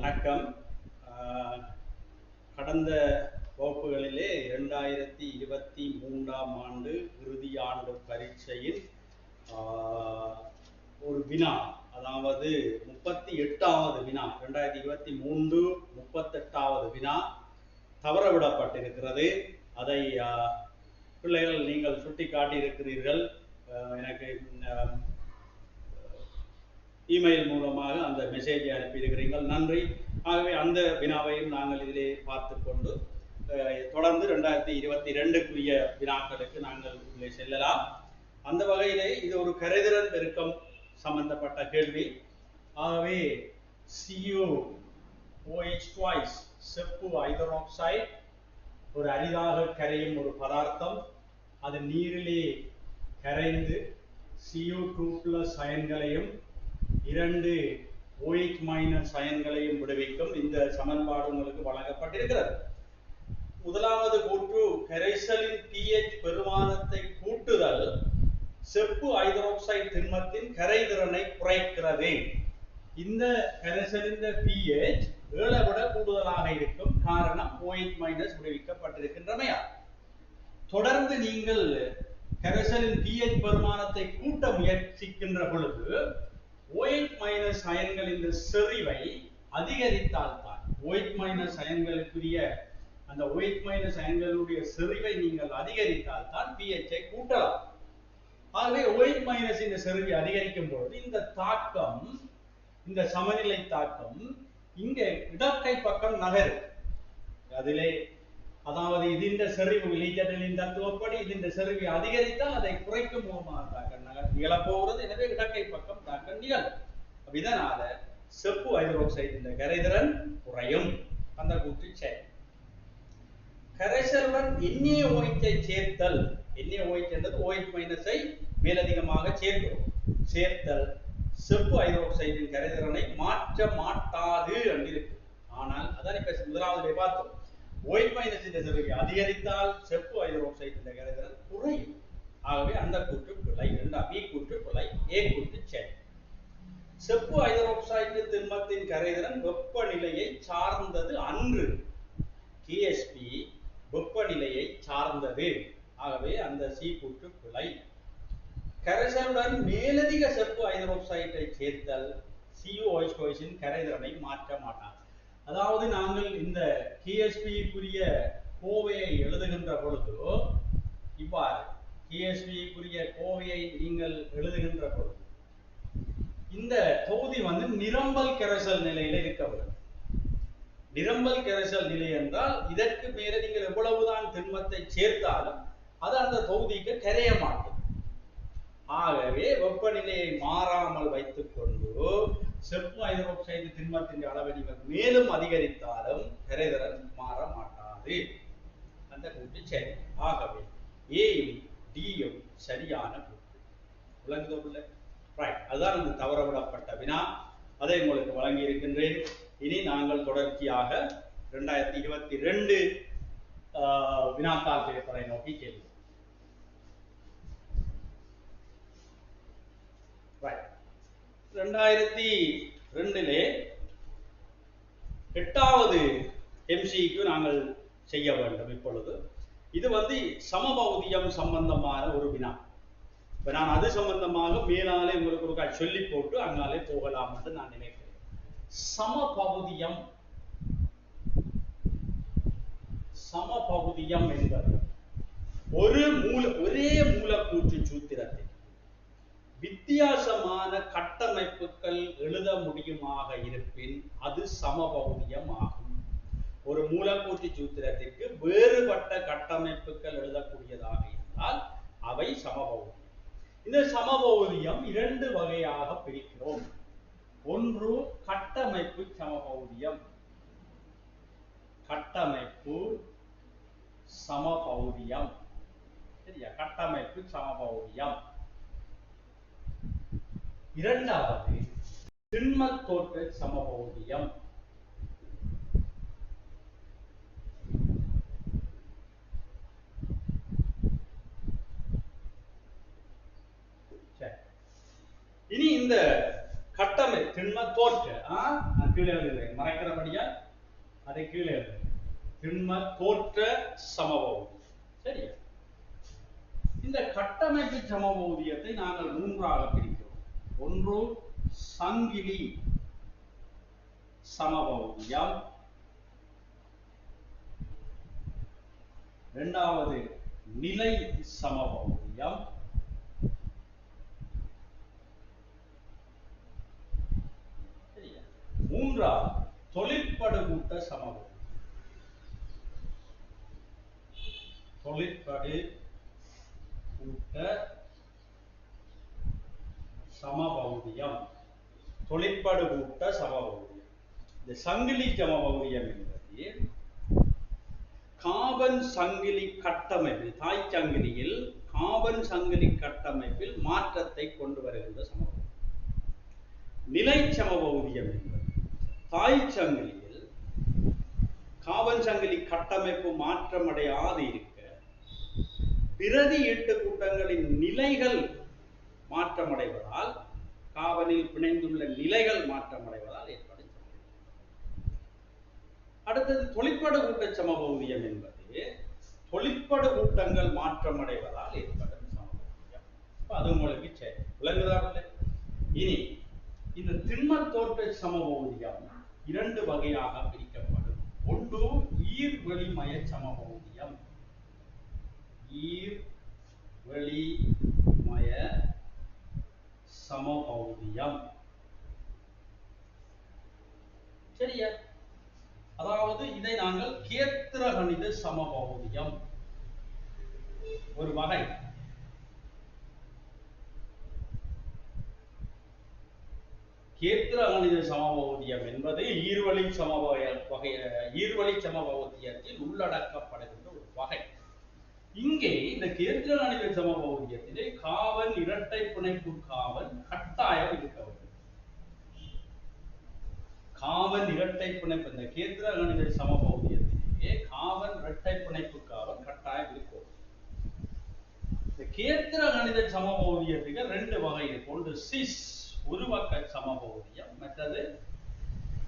வணக்கம். கடந்த வகுப்புகளிலே 2023ஆம் ஆண்டு இறுதி ஆண்டு பரீட்சையில் ஒரு வினா, அதாவது 38வது வினா, 2023 38வது வினா தவறவிடப்பட்டிருக்கிறது. அதை பிள்ளைகள் நீங்கள் சுட்டி காட்டியிருக்கிறீர்கள். எனக்கு இமெயில் மூலமாக அந்த மெசேஜை அனுப்பியிருக்கிறீர்கள், நன்றி. ஆகவே அந்த வினாவையும் நாங்கள் இதிலே பார்த்து கொண்டு தொடர்ந்து 2022க்குரிய வினாக்களுக்கு நாங்கள் உள்ளே செல்லலாம். அந்த வகையிலே இது ஒரு கரைதிறன் பெருக்கம் சம்பந்தப்பட்ட கேள்வி. ஆகவே CuOH செப்பு ஹைட்ராக்சைடு ஒரு அரிதாக கரையும் ஒரு பதார்த்தம். அது நீரிலே கரைந்து Cu2+ அயன்களையும் 2 OH- அயன்களையும் விடுவிக்கும். இந்த சமன்பாடு உங்களுக்கு வழங்கப்பட்டிருக்கிறது. முதலாவது கூற்று, கரைசலின் pH பெருமானத்தை கூட்டுதல் செப்பு ஹைட்ராக்சைடு திண்மத்தின் கரைதிறனை குறைக்கிறது. இந்த கரைசலின் pH 7 விட கூடுதலாக இருக்கும். காரணம் OH- விடுவிக்கப்பட்டிருக்கின்றமையா. தொடர்ந்து நீங்கள் கரைசலின் pH பெருமானத்தை கூட்ட முயற்சிக்கின்ற பொழுது OH- அயன்களின் செறிவை அதிகரித்தால்தான், OH- அயன்களுக்குரிய அந்த OH- அயன்களுடைய செறிவை நீங்கள் அதிகரித்தால்தான் pH-ஐ கூட்டலாம். ஆகவே OH- செறிவை அதிகரிக்கும் பொழுது இந்த தாக்கம், இந்த சமநிலை தாக்கம் இங்கே இடக்கை பக்கம் நகரும். அதிலே அதாவது இந்த செறிவு லீஜெண்டலின் தத்துவப்படி இந்த செறிவை அதிகரித்தால் அதை குறைக்கும் மூலமாக தாக்கம் நிகழப்போகிறது. எனவே இடக்கை பக்கம் தாக்கம் நிகழும். இதனால செப்பு ஹைட்ராக்சைடு கரைதிறன் குறையும். அந்த கூற்று சரி. கரைசலுடன் NaOH சேர்த்தல், NaOH என்பது OH- மேலதிகமாக சேர்த்தல் செப்பு ஹைட்ராக்சைடின் கரைதிறனை மாற்ற மாட்டாது என்றிருக்கு. ஆனால் அதான் இப்ப முதலாவது பார்த்தோம். OH- செறிவை அதிகரித்தால் செப்பு ஹைட்ராக்சைடின் கரைதிறன் குறையும். ஆகவே அந்த கூற்று பிழை. B கூற்று பிழை, A கூற்று சரி. செப்பு ஹைட்ராக்சைடு திண்மத்தின் கரைதிறன் வெப்பநிலையை சார்ந்தது அன்று. KSP வெப்பநிலையை சார்ந்தது. ஆகவே அந்த C கூற்று பிழை. கரைசலுடன் மேலதிக செப்பு ஹைட்ராக்சைடை சேர்த்தல் CuOH கரைதிறனை மாற்ற மாட்டார். அதாவது நாங்கள் இந்த KSP-க்குரிய கோவையை எழுதுகின்ற பொழுது இவ்வாறு, KSP-க்குரிய கோவையை நீங்கள் எழுதுகின்ற பொழுது இந்த தொகுதி நிரம்பல் கரைசல் நிலையில இருக்க வேண்டும். நிரம்பல் கரைசல் நிலை என்றால் இதற்கு மேல நீங்கள் எவ்வளவுதான் திண்மத்தை சேர்த்தாலும் அது அந்த தொகுதிக்கு கரைய மாட்டோம். ஆகவே வெப்பநிலையை மாறாமல் வைத்துக் கொண்டு செப்பு ஹைட்ராக்சைடு திண்மத்தின் அளவை நீங்கள் மேலும் அதிகரித்தாலும் கரைதிறன் மாற மாட்டாது. அந்த கூற்று சரி. ஆகவே ஏயும் டியும் சரியான கூற்று. விளங்குதோ? ரைட். அதுதான் அந்த தவறவிடப்பட்ட வினா. அதை உங்களுக்கு வழங்கி இருக்கின்றேன். இனி நாங்கள் தொடர்ச்சியாக 2022 வினாத்தாள் பேப்பரை நோக்கி செல்வோம். 2002 8வது MCQ நாங்கள் செய்ய வேண்டும். இப்பொழுது இது சமபகுதியம் சம்பந்தமான ஒரு வினா. இப்ப நான் அது சம்பந்தமாக மேலாலே உங்களுக்கு ஒரு சொல்லி போட்டு அங்காலே போகலாம் என்று நான் நினைக்கிறேன். சமபகுதியம் என்பது ஒரே மூலக்கூற்று சூத்திரத்தில் வித்தியாசமான கட்டமைப்புகள் எழுத முடியுமாக இருப்பின் அது சமபகுதியம் ஆகும். ஒரு மூலக்கூற்று சூத்திரத்திற்கு வேறுபட்ட கட்டமைப்புகள் எழுதக்கூடியதாக இருந்தால் அவை சமபகுதியம். இந்த சமபகுதியம் 2 வகையாக பிரிக்கிறோம். ஒன்று கட்டமைப்பு சமபகுதியம். கட்டமைப்பு சமபகுதியம். சரியா? கட்டமைப்பு சமபகுதியம். இரண்டாவது திண்மத் தோற்ற சமபகுதியம். இனி இந்த கட்டமை திண்ம தோற்ற நான் கீழே எழுதுகிறேன் மறைக்கிறபடியா அதை கீழே எழுதுகிறேன் திண்ம தோற்ற சமபகுதி சரியா இந்த கட்டமைப்பு சமபகுதியத்தை நாங்கள் மூன்றாக பிரிக்கிறோம் ஒன்று சங்கிலி சமபகுதியம் இரண்டாவது நிலை சமபகுதியம் மூன்றாவது தொழிற்படுகூட்ட சமபகுதி தொழிற்படு கூட்ட சமபகுதியம் தொழிற்படுகூட்ட சமபகுதியம் இந்த சங்கிலி சமபகுதியம் என்பது காபன் சங்கிலி கட்டமைப்பில் தாய் சங்கிலியில் காபன் சங்கிலி கட்டமைப்பில் மாற்றத்தை கொண்டு வருகின்ற சமபகுதி நிலை சமபகுதியம் என்பது தாய் சங்கிலியில் காபன் சங்கிலி கட்டமைப்பு மாற்றமடையாது இருக்க பிரதி ஈட்டு கூட்டங்களின் நிலைகள் மாற்றமடைவதால் காபனில் பிணைந்துள்ள நிலைகள் மாற்றமடைவதால் ஏற்படும் அடுத்தது தொழிற்படு கூட்ட சமபகுதியம் என்பது தொழிற்படு கூட்டங்கள் மாற்றமடைவதால் ஏற்படும் சமபகுதியம் அது உங்களுக்கு சரி விளங்குதாவில்லை இனி இந்த திண்ம தோற்ற சமபகுதியம் இரண்டு வகையாக பிரிக்கப்படும் ஒன்று ஈர்வெளிமய சமபகுதியம் ஈர்வெளிமய சமபகுதியம் சரியா அதாவது இதை நாங்கள் கேத்திர கணித சமபகுதியம் ஒரு வகை கேத்திர கணித சமபகுதியம் என்பது ஈர்வழி சமபகுதியத்தில் உள்ளடக்கப்படுகின்ற ஒரு வகை இங்கே இந்த கேத்திர கணித சமபகுதியத்திலே காவல் இரட்டை பிணைப்பு காவல் கட்டாயம் இருக்க வேண்டும் காவல் இரட்டை பிணைப்பு இந்த கேத்திர கணித சமபகுதியத்திலே காவல் இரட்டை பிணைப்பு காவல் கட்டாயம் இருக்கும் இந்த கேத்திர கணித சமபகுதியத்துக்கு ரெண்டு வகை இருக்கு ஒன்று சிஸ் உருவக்க சமபகுதியம் மற்றது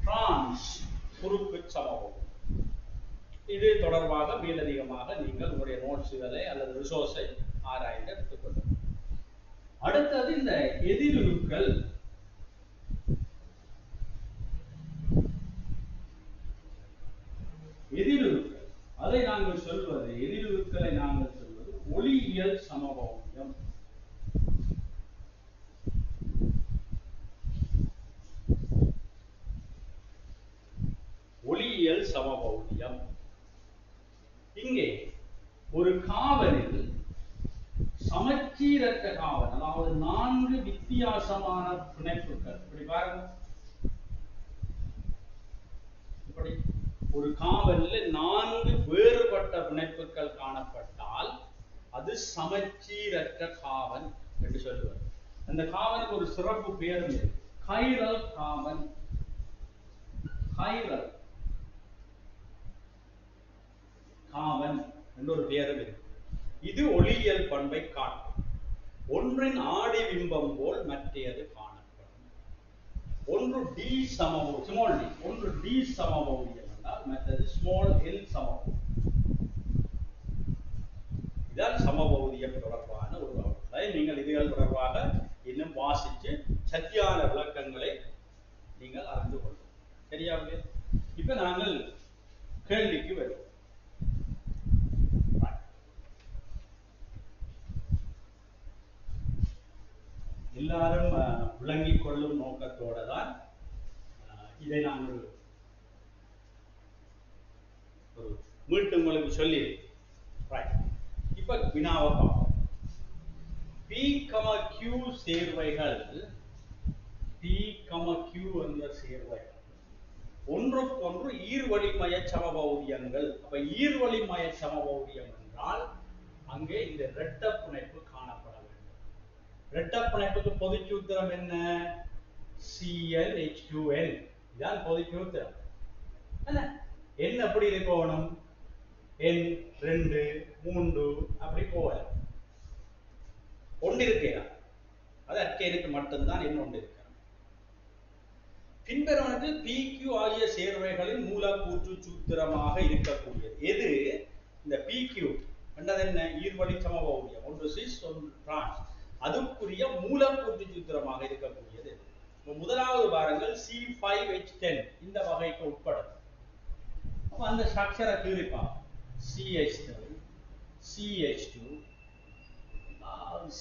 டிரான்ஸ் குறுக்கு சமபகுதியம் இது தொடர்பாக மேலதிகமாக நீங்கள் உங்களுடைய நோட்ஸுகளை அல்லது ரிசோர்ஸை ஆராய்ந்து எடுத்துக்கொள்ளுங்கள் அடுத்தது இந்த எதிருக்கள் எதிருக்கள் அதை நாங்கள் சொல்வது எதிருக்களை நாங்கள் சொல்வது ஒளியியல் சமபகுதியம் ஒளியியல் சமபகுதியம் இங்கே ஒரு காவலில் சமச்சீரற்ற காவல் அதாவது 4 வித்தியாசமான பிணைப்புகள் இப்படி பாருங்க இப்படி ஒரு காவலில் 4 வேறுபட்ட பிணைப்புகள் காணப்பட்டால் அது சமச்சீரற்ற காவல் என்று சொல்லுவது அந்த காவலுக்கு ஒரு சிறப்பு பெயர் கைரல் காவல் கைரல் காவல் என்ற ஒரு பெயரும் இருக்கு இது ஒளியியல் பண்பை காட்டும் ஒன்றின் ஆடி பிம்பம் போல் மற்றது காணப்படும் ஒன்று டி சமபகுதி ஸ்மால் டி ஒன்று டி சமபகுதியம் என்றால் மற்றது ஸ்மால் எல் சமபகுதி இதான் சமபகுதியம் தொடர்பான ஒரு வகை நீங்கள் இதுகள் தொடர்பாக இன்னும் வாசித்து சத்தியான விளக்கங்களை நீங்கள் அறிந்து கொள்ளும் சரியாவே இப்ப நாங்கள் கேள்விக்கு வருவோம் எல்லாரும் விளங்கிக் கொள்ளும் நோக்கத்தோட தான் இதை நாங்கள் ஒரு மீட்டு உங்களுக்கு சொல்லி இப்ப வினாவை பார்ப்போம் P, Q சேர்வைகள் P, Q என்ற சேர்வைகள் ஒன்றுக்கொன்று ஈர்வழிமய சமபகுதியங்கள் அப்ப ஈர்வழிமய சமபகுதியம் என்றால் அங்கே இந்த இரட்ட பிணைப்பு காணப்பட வேண்டும் இரட்ட பிணைப்புக்கு பொது சூத்திரம் என்ன CnH2n இதான் பொது சூத்திரம் என்ன எப்படி இருக்கணும் n 2 3 அப்படி போகலாம் ஒன்று இருக்கிறார் அது அற்கைக்கு மட்டும்தான் என்ன ஒன்று இருக்கிறார் பின்வருவனத்தில் PQ ஆகிய சேர்வைகளின் மூலக்கூற்று சூத்திரமாக இருக்கக்கூடியது எது? இந்த PQ என்றது என்ன? ஈர்வழி சமபௌதியம். ஒன்று சிஸ் ஒன்று டிரான்ஸ். அதுக்குரிய மூலக்கூற்று சூத்திரமாக இருக்கக்கூடியது. முதலாவது பாருங்கள் C5H10 இந்த வகைக்கு உட்படும். அப்ப அந்த ஸ்ட்ரக்சரை கீழிப்பா CH3 CH2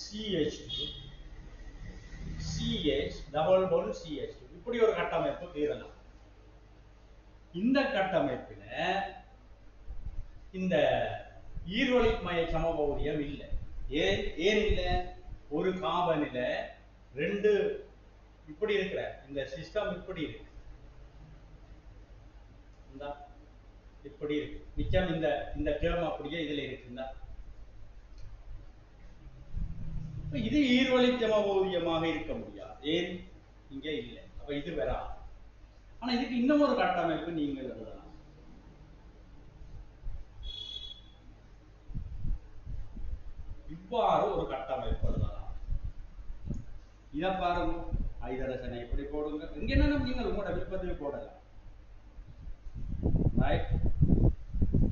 CH2 CH double bond CH2 இப்படி ஒரு கட்டமைப்பு கீறலாம். இந்த கட்டமைப்பில இந்த ஈர்வழிமய சமபௌதியம் இல்லை. ஏன் இல்லை? ஒரு கார்பனில ரெண்டு இப்படி இருக்கிற இந்த சிஸ்டம் இப்படி இருக்கு, இப்படி இருக்கு. மிச்சம் இந்த டேர்ம் அப்படியே இதுல இருக்குந்தா. இது ஈர்வழி சமபௌதியமாக இருக்க முடியாது. ஏன்? இங்க இல்லை. அப்ப இது வராது. ஆனா இதுக்கு இன்னும் ஒரு கட்டமைப்பு நீங்கள் எழுதலாம். இவ்வாறு ஒரு கட்டமைப்பு எழுதலாம். இதை பாருங்க, ஐதரசனை இப்படி போடுங்க. இங்க என்ன நீங்கள் உங்களோட விருப்பத்தில் போடலாம்.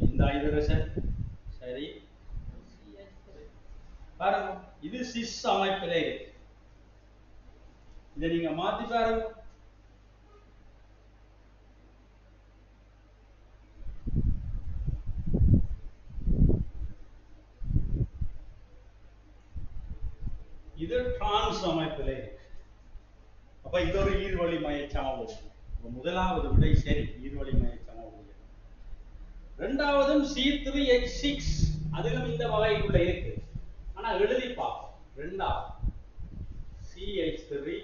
இந்த ஐதரசன் சரி பாருங்க, இது சிஸ் அமைப்பில இருக்கு. இதை நீங்க மாத்தி பாருங்க. இது டிரான்ஸ் அமைப்பில் இருக்கு. அப்ப இது ஒரு ஈர்வழிமய சமபௌதியம். முதலாவது விடை சரி, ஈர்வழிமய சமபௌதியம். இரண்டாவதும் C3H6 அதிலும் இந்த வகைக்குள்ள இருக்கு. ஆனா எழுதி பார்ப்போம். இரண்டாவது CH3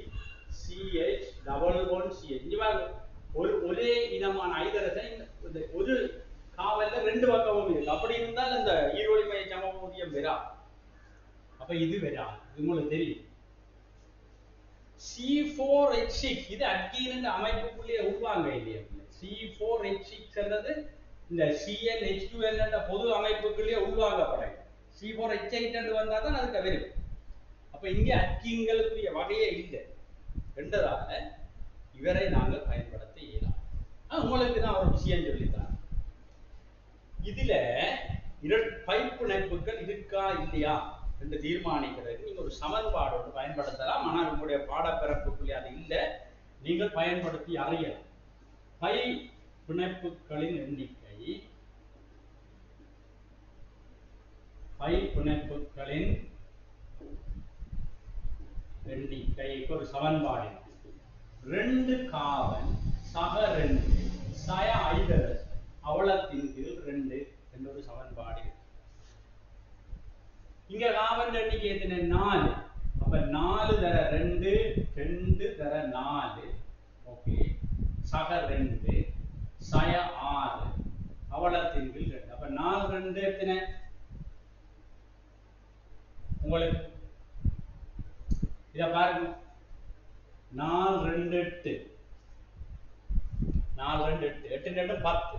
CH double bond CH. இங்க பாருங்க, ஒரே இனமான ஐதரசன் ஒரு காவல்ல ரெண்டு பக்கமும் இருக்கு. அப்படி இருந்தால் இந்த ஈர்வழிமய சமபௌதியம் வரா. அப்ப இது வரா, இது உங்களுக்கு தெரியும். C4H6 இது அல்கீன் அமைப்புக்குள்ளே உருவாங்க இல்லையா? C4H6 என்றது இந்த CnH2 என்ற பொது அமைப்புக்குள்ளே உருவாக்கப்படும். C4H8 என்று வந்தா தான் அதுக்கு வரும். அப்ப இங்கே அல்கீன்களுக்குரிய வகையே இல்லை என்றதால இவரை நாங்கள் பயன்படுத்த இயலாம். உங்களுக்கு நான் ஒரு விஷயம் சொல்லித்தான். இதுல பைப் பிணைப்புகள் இருக்கா இல்லையா என்று தீர்மானிக்கிறதுக்கு நீங்க ஒரு சமன்பாடு ஒன்று பயன்படுத்தலாம். ஆனால் உங்களுடைய பாடப்பிறப்புக்குள்ளே அது இல்லை, நீங்கள் பயன்படுத்தி அறியலாம். பை பிணைப்புகளின் எண்ணிக்கை ஒரு சமன்பாடு. 2 கார்பன் சக 2 சய ஐதரசன் அவலத்தின் கீழ் 2 என்ற ஒரு சமன்பாடு. இங்க கார்பன் எண்ணிக்கை எத்தனை? 4. அப்ப 4 தர 2 2 தர 4. ஓகே, சக 2 சய 6 அவலத்தின் கீழ் 2. அப்ப 4 2 எத்தனை உங்களுக்கு? இத பாருங்க, 4 2 8 4 2 8 8 2 10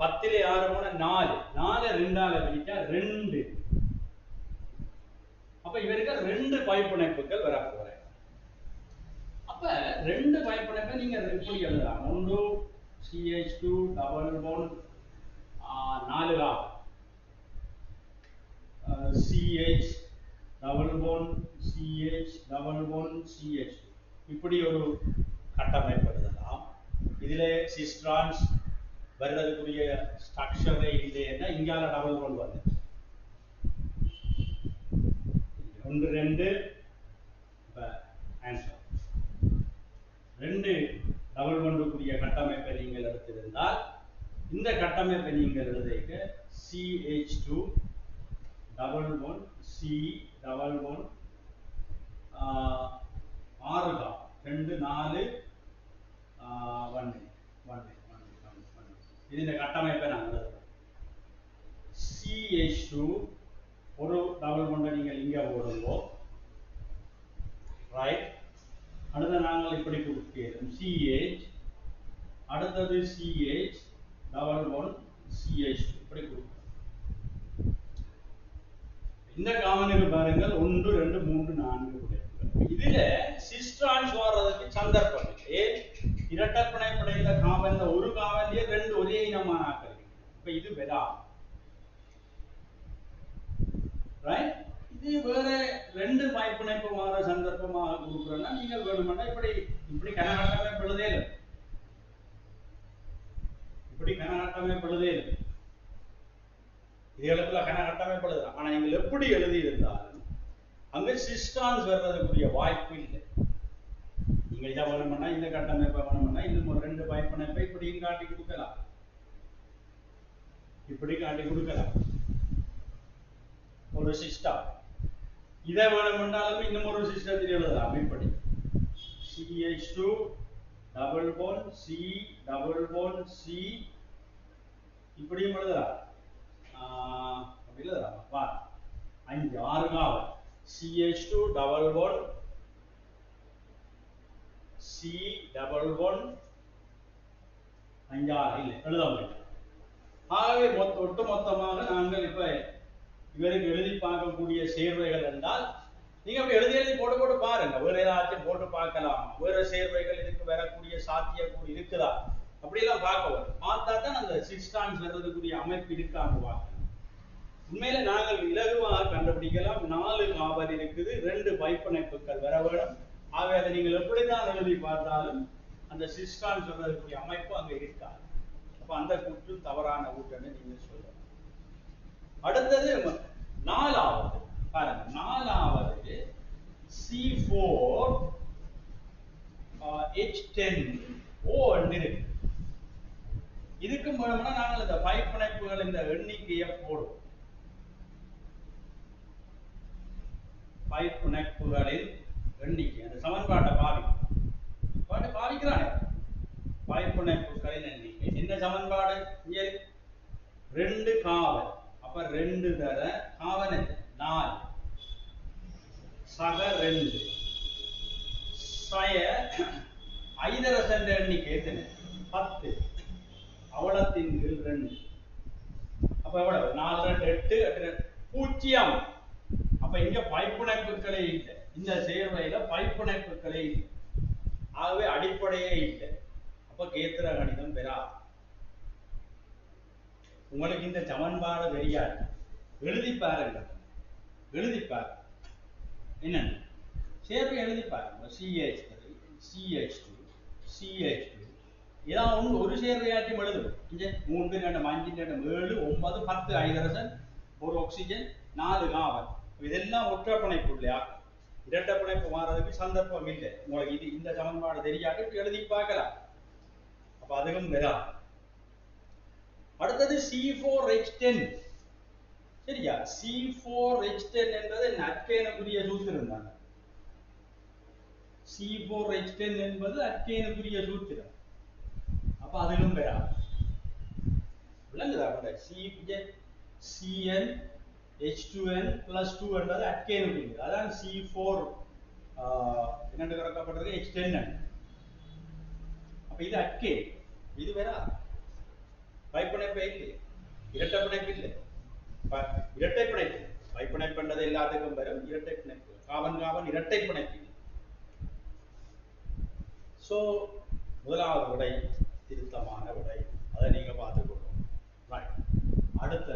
10ல 6 போனா 4 4 2ஆல பிரிச்சா 2. அப்ப இவருக்கு 2 பைப்பிணைப்புகள் வர போறேன். அப்ப 2 பைப்பிணைப்பை நீங்க எப்படி எழுதலாம்? ஒன்று CH2 double bond 4 carbon CH double bond CH double bond CH இப்படி ஒரு கட்டமைப்பு எழுதலாம். இதுல சிஸ் டிரான்ஸ் வருவதற்குரிய ஸ்ட்ரக்சரே இல்லைன்னா இங்கால டபுள் பாண்ட் வருது. 1 2 ஆன்சர் 2 டபுள் பாண்டுக்குரிய கட்டமைப்பை நீங்கள் எடுத்திருந்தால் இந்த கட்டமைப்பை நீங்கள் எழுதிக்க CH2 double bond C double bond 6 தான் 2 4 1 இது இந்த கட்டமைப்பை நான் எழுதுறேன். CH2 ஒரு டபுள் பாண்டை நீங்கள் இங்க போடுங்க. ரைட், அடுத்து நாங்கள் இப்படி கொடுக்கிறோம் CH, அடுத்தது CH டபுள் பாண்ட் CH2 இப்படி கொடுக்கிறோம். இந்த காமனுக்கு பாருங்கள் 1 2 3 4 இதுல சிஸ் டிரான்ஸ் வர்றதுக்கு சந்தர்ப்பம். ஏன்? இரட்டப்பிணைப்படையில காவல்ல ஒரு காவல்லையே ரெண்டு ஒரே இனமான ஆக்கள். இப்ப இது வெரா, ரைட்? இது வேற ரெண்டு வாய்ப்பிணைப்பு மாற சந்தர்ப்பமாக கொடுக்குறேன்னா நீங்க வேணுமென்னா இப்படி இப்படி கனகட்டமே பொழுதே இல்லை, இப்படி கனகட்டமே பொழுதே இல்லை, இதுகளுக்குள்ள கனகட்டமே பொழுது. ஆனா நீங்கள் எப்படி எழுதி இருந்தாலும் அங்க சிஸ்டான்ஸ் வர்றதுக்குரிய வாய்ப்பு இல்லை. நீங்க இதை வேணும்னா இந்த கட்டமைப்பை வேணும்னா இன்னும் ரெண்டு வாய்ப்பிணைப்பை இப்படியும் காட்டி கொடுக்கலாம், இப்படி காட்டி கொடுக்கலாம் ஒரு சிஸ்டம். இதை வேணும்னாலும் இன்னும் ஒரு சிஸ்டத்தில் எழுதலாம். இப்படி CH2 double bond C double bond C இப்படியும் எழுதலாம். அப்படி எழுதலாம். வா 5 6 காவல் CH2 double bond C double bond 5 6 இல்லை எழுத முடியும். ஆகவே ஒட்டுமொத்தமாக நாங்கள் இப்ப இவருக்கு எழுதி பார்க்கக்கூடிய சேர்வைகள் என்றால் நீங்க அப்படி எழுதி போட்டு போட்டு பாருங்க. வேற ஏதாச்சும் போட்டு பார்க்கலாம், வேற சேர்வைகள் இதுக்கு வரக்கூடிய சாத்தியக்கூறு இருக்குதா அப்படியெல்லாம் பார்க்க பார்த்தா தான் அந்த சிஸ்டான்ஸ் வர்றதுக்குரிய அமைப்பு இருக்கான்னு பார்க்கணும். உண்மையில நாங்கள் இலகுவாக கண்டுபிடிக்கலாம். 4 காவல் இருக்குது, 2 வைப்பிணைப்புகள் வர வேணும். ஆகவே அதை நீங்கள் எப்படிதான் எழுதி பார்த்தாலும் அந்த சிஸ்டான்ஸ் வர்றதுக்குரிய அமைப்பு அங்க இருக்காது. அப்ப அந்த கூற்று தவறான கூற்றுன்னு நீங்க சொல்லலாம். அடுத்தது 4வது பாருங்க, 4வது C4 H10O இருக்கு. இதுக்கும் வேணும்னா நாங்கள் இந்த பைப்பிணைப்புகள் இந்த எண்ணிக்கையை போடுவோம். பைப்பிணைப்புகளின் எண்ணிக்கை அந்த சமன்பாட்டை பாதிக்கிறானே. பைப்பிணைப்புகளின் எண்ணிக்கை என்ன சமன்பாடு? 2 காவல், அப்ப 2 தர காவல் 4 சக 2 சய ஐதரசன் எண்ணிக்கை எத்தனை? 10 அவலத்தின் கீழ் 2. அப்ப எவ்வளவு? 4 2 8 0. அப்ப இங்க பைப்பிணைப்புகளே இல்லை, இந்த சேர்வையில பைப்பிணைப்புகளே இல்லை. ஆகவே அடிப்படையே இல்லை. அப்ப கேத்திர கணிதம் பெறாது. உங்களுக்கு இந்த சமன்பாடு தெரியாது, எழுதி பாருங்க, எழுதி பாருங்க என்னன்னு சேர்வை எழுதி பாருங்க. CH3 CH2 CH2 ஏதாவது ஒரு சேர்வையாச்சும் எழுதுவோம். 3 2 5 2 7 9 10 ஐதரசன், ஒரு ஆக்சிஜன், 4 காவல். இதெல்லாம் ஒற்றைப்பிணைப்பு இல்லையா? இரட்டைப்பிணைப்பு மாறதுக்கு சந்தர்ப்பம் இல்லை. உங்களுக்கு இது இந்த சமன்பாடு தெரியாது, எழுதி பார்க்கலாம். அப்ப அதுவும் வரா. அடுத்தது C4H10. சரியா? C4H10 என்பது அட்கைனுக்குரிய சூத்திரம் தான். C4H10 என்பது அட்கைனுக்குரிய சூத்திரம். அப்ப அதிலும் வரா. விளங்குதா? Cn H2n plus 2 என்பது அட்கைனுக்குரியது. அதான் C4 என்னென்று கறக்கப்பட்டது? H10. அப்ப இது அட்கை, இது வரா. பைப்பிணைப்பு இல்லை, இரட்டைப்பிணைப்பு இல்லை. இரட்டைப்பிணைப்பு பைப்பிணைப்புன்றது எல்லாத்துக்கும் வரும். இரட்டைப்பிணைப்பு காவன் காவன் இரட்டைப்பிணைப்பு. சோ முதலாவது விடை திருத்தமான விடை, அதை நீங்க பார்த்துக்கொள்ளும். அடுத்த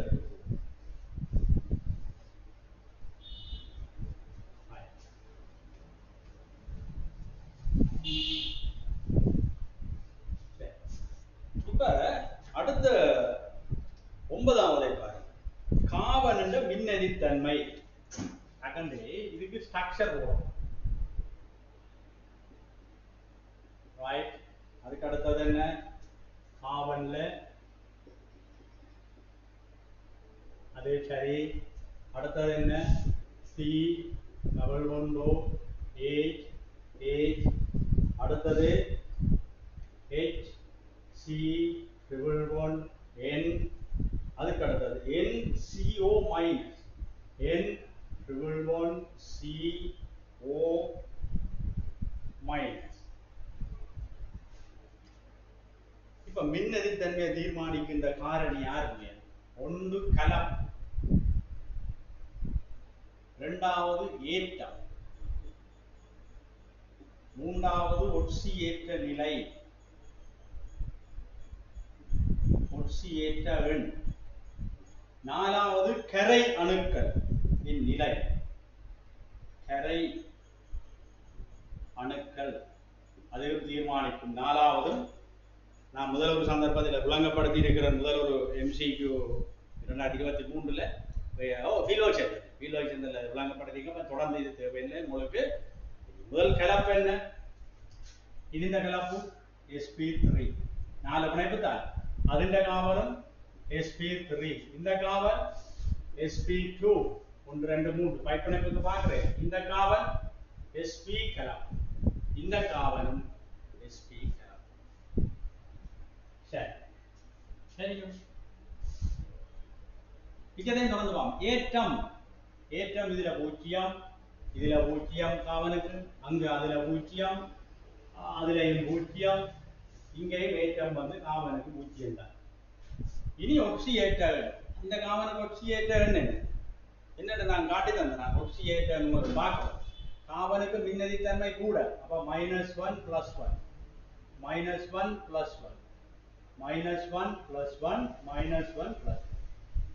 இப்ப அடுத்த 9வது பாருங்க. காவன் என்ற மின்னெதிர்த்தன்மை. இதுக்கு ஸ்ட்ரக்சர் வரும். ரைட். அதுக்கு அடுத்தது என்ன? காவன்ல அதே சரி. அடுத்தது என்ன? C double bond H H. அடுத்தது H C triple bond N. அதுக்கு அடுத்தது NCO minus N triple bond CO minus. இப்ப மின்னெதிர்த்தன்மையை தீர்மானிக்கின்ற காரணி யாருங்க? ஒன்று கலம், இரண்டாவது ஏற்றம், மூன்றாவது ஒட்சி ஏற்ற நிலை, ஒட்சியேற்ற எண். நாலாவது கரை அணுக்கள் இன் நிலை. கரை அணுக்கள் அது தீர்மானிக்கும். நாலாவது நான் முதல் ஒரு சந்தர்ப்பத்தில் விளங்கப்படுத்தி இருக்கிற முதல் ஒரு MCQ 2023 ஃபீல்ட்வொர்க் விளங்கப்படுத்திக்க. தொடர்ந்து இது தேவையில்லை உங்களுக்கு. முதல் கலப்பு என்ன? ഇതിന്റെ കലപ്പും sp3 നാല് പിണപ്പ് താൻ. അതിന്റെ കാവലും sp3. இந்த காவல் sp2 1 2 3 5 பிணைப்புக்கு பார்க்கிறேன். இந்த காவல் sp கலப்பு. இந்த காவலும் sp கலப்பு. சரி சரியா? இங்கதான் தொடர்ந்து வாங்க. ஏற்றம் ஏற்றம் இதுல 0 இதுல 0 காவலுக்கு, அங்க அதுல 0 அதுலயும் 0, இங்கேயும் ஏற்றம் வந்து காவனுக்கு 0 தான். இனி ஒக்சியேற்ற எண். இந்த காவனுக்கு ஒக்சியேற்ற எண் என்னன்னு நான் காட்டி தந்தேன். நான் ஒக்சியேற்ற எண் பார்க்கிறோம். காவனுக்கு மின்னதித்தன்மை கூட. அப்ப -1 + 1 -1 + 1 -1 + 1 -1 +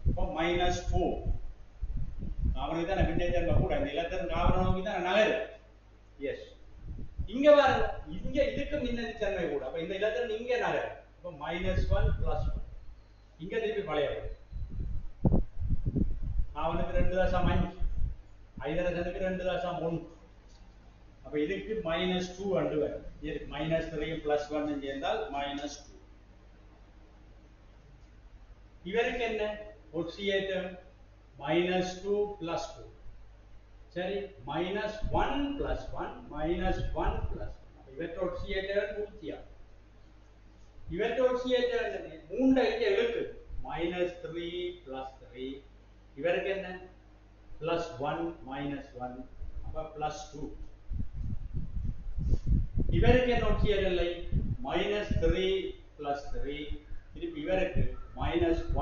அப்போ -4. காவனுக்கு தான் மின்னதித்தன்மை கூட. இந்த இலத்திரன் காவனை நோக்கி தான் நகரு. எஸ். இங்க பாருங்க, இங்க இதுக்கு மின்னதித்தன்மை கூட. அப்ப இந்த இலத்திரன் இங்க நகரு. அப்ப -1 + 1. இங்க திருப்பி பழைய காவனுக்கு 2.5, ஹைட்ரஜனுக்கு 2.1. அப்ப இதுக்கு -2 அண்டு வரும். இதுக்கு -3 + 1 சேர்ந்தால் -2. இவருக்கு என்ன ஒக்சியேற்றம்? -2 + 2. சரி, -1 + 1 -1 + 1. இவற்றை ஒக்சியேற்ற 0. இவற்றை ஒக்சியேற்ற 3 இங்க இருக்கு. -3 + 3. இவருக்கு என்ன? +1 -1 அப்ப +2. இவருக்கு என்ன ஒக்சியேற்ற இல்லை? -3 + 3. திருப்பி இவருக்கு -1 +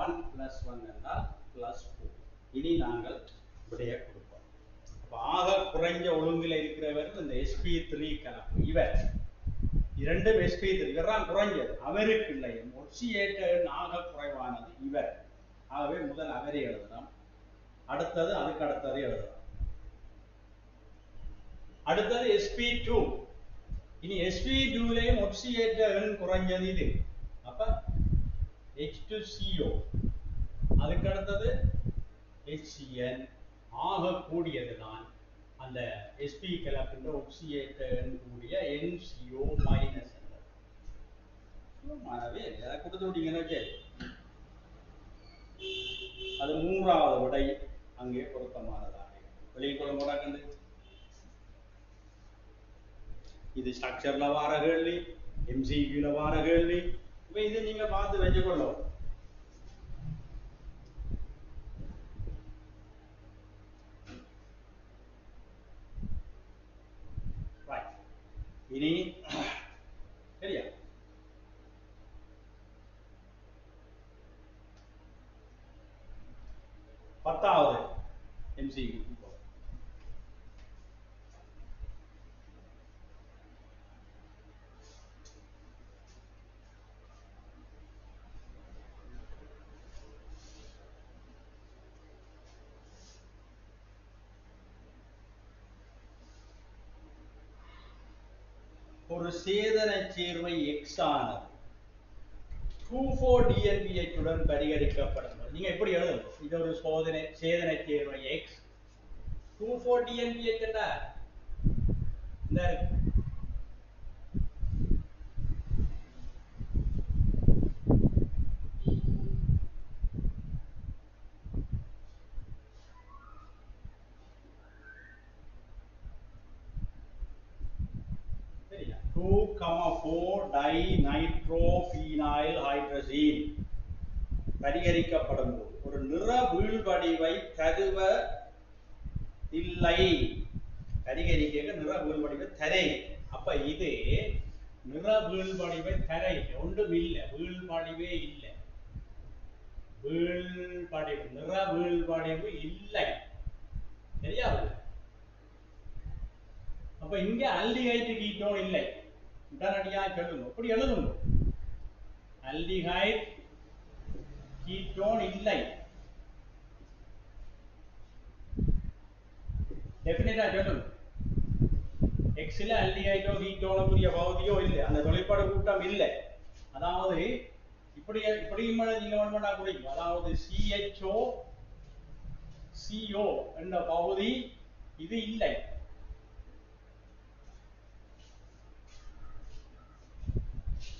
1 என்றால் +4. இனி நாங்கள் விடைய கொடுப்போம். ஆக குறைஞ்ச ஒழுங்கில் இருக்கிறவர் இந்த sp3 கலப்பு. இவர் இரண்டு sp3 இவர்தான் குறைஞ்சது. அவருக்கு இல்லை. ஒக்சியேற்ற எண் ஆக குறைவானது இவர். ஆகவே முதல் அவரை எழுதலாம். அடுத்தது அதுக்கு அடுத்தது எழுதலாம். அடுத்தது sp2. இனி sp2லயும் ஒக்சியேற்ற எண் குறைஞ்சது இது. அப்ப H2CO. அதுக்கு அடுத்தது HCN. ஆக கூடியதுதான் அந்த sp கலப்பின் ஒக்சியேற்ற எண் கூடிய NCO- என்றது. மாறவே அதை கொடுத்து விட்டீங்கன்னா சரி. அது மூன்றாவது விடை அங்கே பொருத்தமானதாக. வெளிக்கொள்ள முடக்கண்டு இது ஸ்ட்ரக்சர்ல வார கேள்வி, MCQல வார கேள்வி. இப்ப இது நீங்க பார்த்து வச்சுக்கொள்ளும். இனி சரியா? பத்தாவது MCQ. ஒரு சேதன சேர்வை X ஆனது 2,4-DNPH உடன் பரிகரிக்கப்படும். நீங்க எப்படி எழுதணும்? இது ஒரு சேதன சேர்வை X 2,4-DNPH என்றா இந்த சரியா? 2,4-dinitrophenyl hydrazine பரிகரிக்கப்படும் போது ஒரு நிற வீழ்வடிவை தருவ இல்லை. பரிகரிக்க நிற வீழ்வடிவை தரை. அப்ப இது நிற வீழ்வடிவை தரை ஒன்றும் இல்லை. வீழ்வடிவே இல்லை. வீழ்வடிவு நிற வீழ்வடிவு இல்லை. தெரியாது. அப்ப இங்க ஆல்டிஹைட் கீட்டோன் இல்லை. உடனடியாக சொல்லுங்க. எப்படி எழுதுங்க? ஆல்டிஹைட் கீட்டோன் இல்லை. டெஃபினட்டா சொல்லுங்க. எக்ஸ்ல ஆல்டிஹைடோ கீட்டோனுக்குரிய பகுதியோ இல்லை, அந்த தொலைப்பாடு கூட்டம் இல்லை. அதாவது இப்படியும் நீங்க ஒன்றுனா குறிக்கும். அதாவது CHO CO என்ற பகுதி இது இல்லை.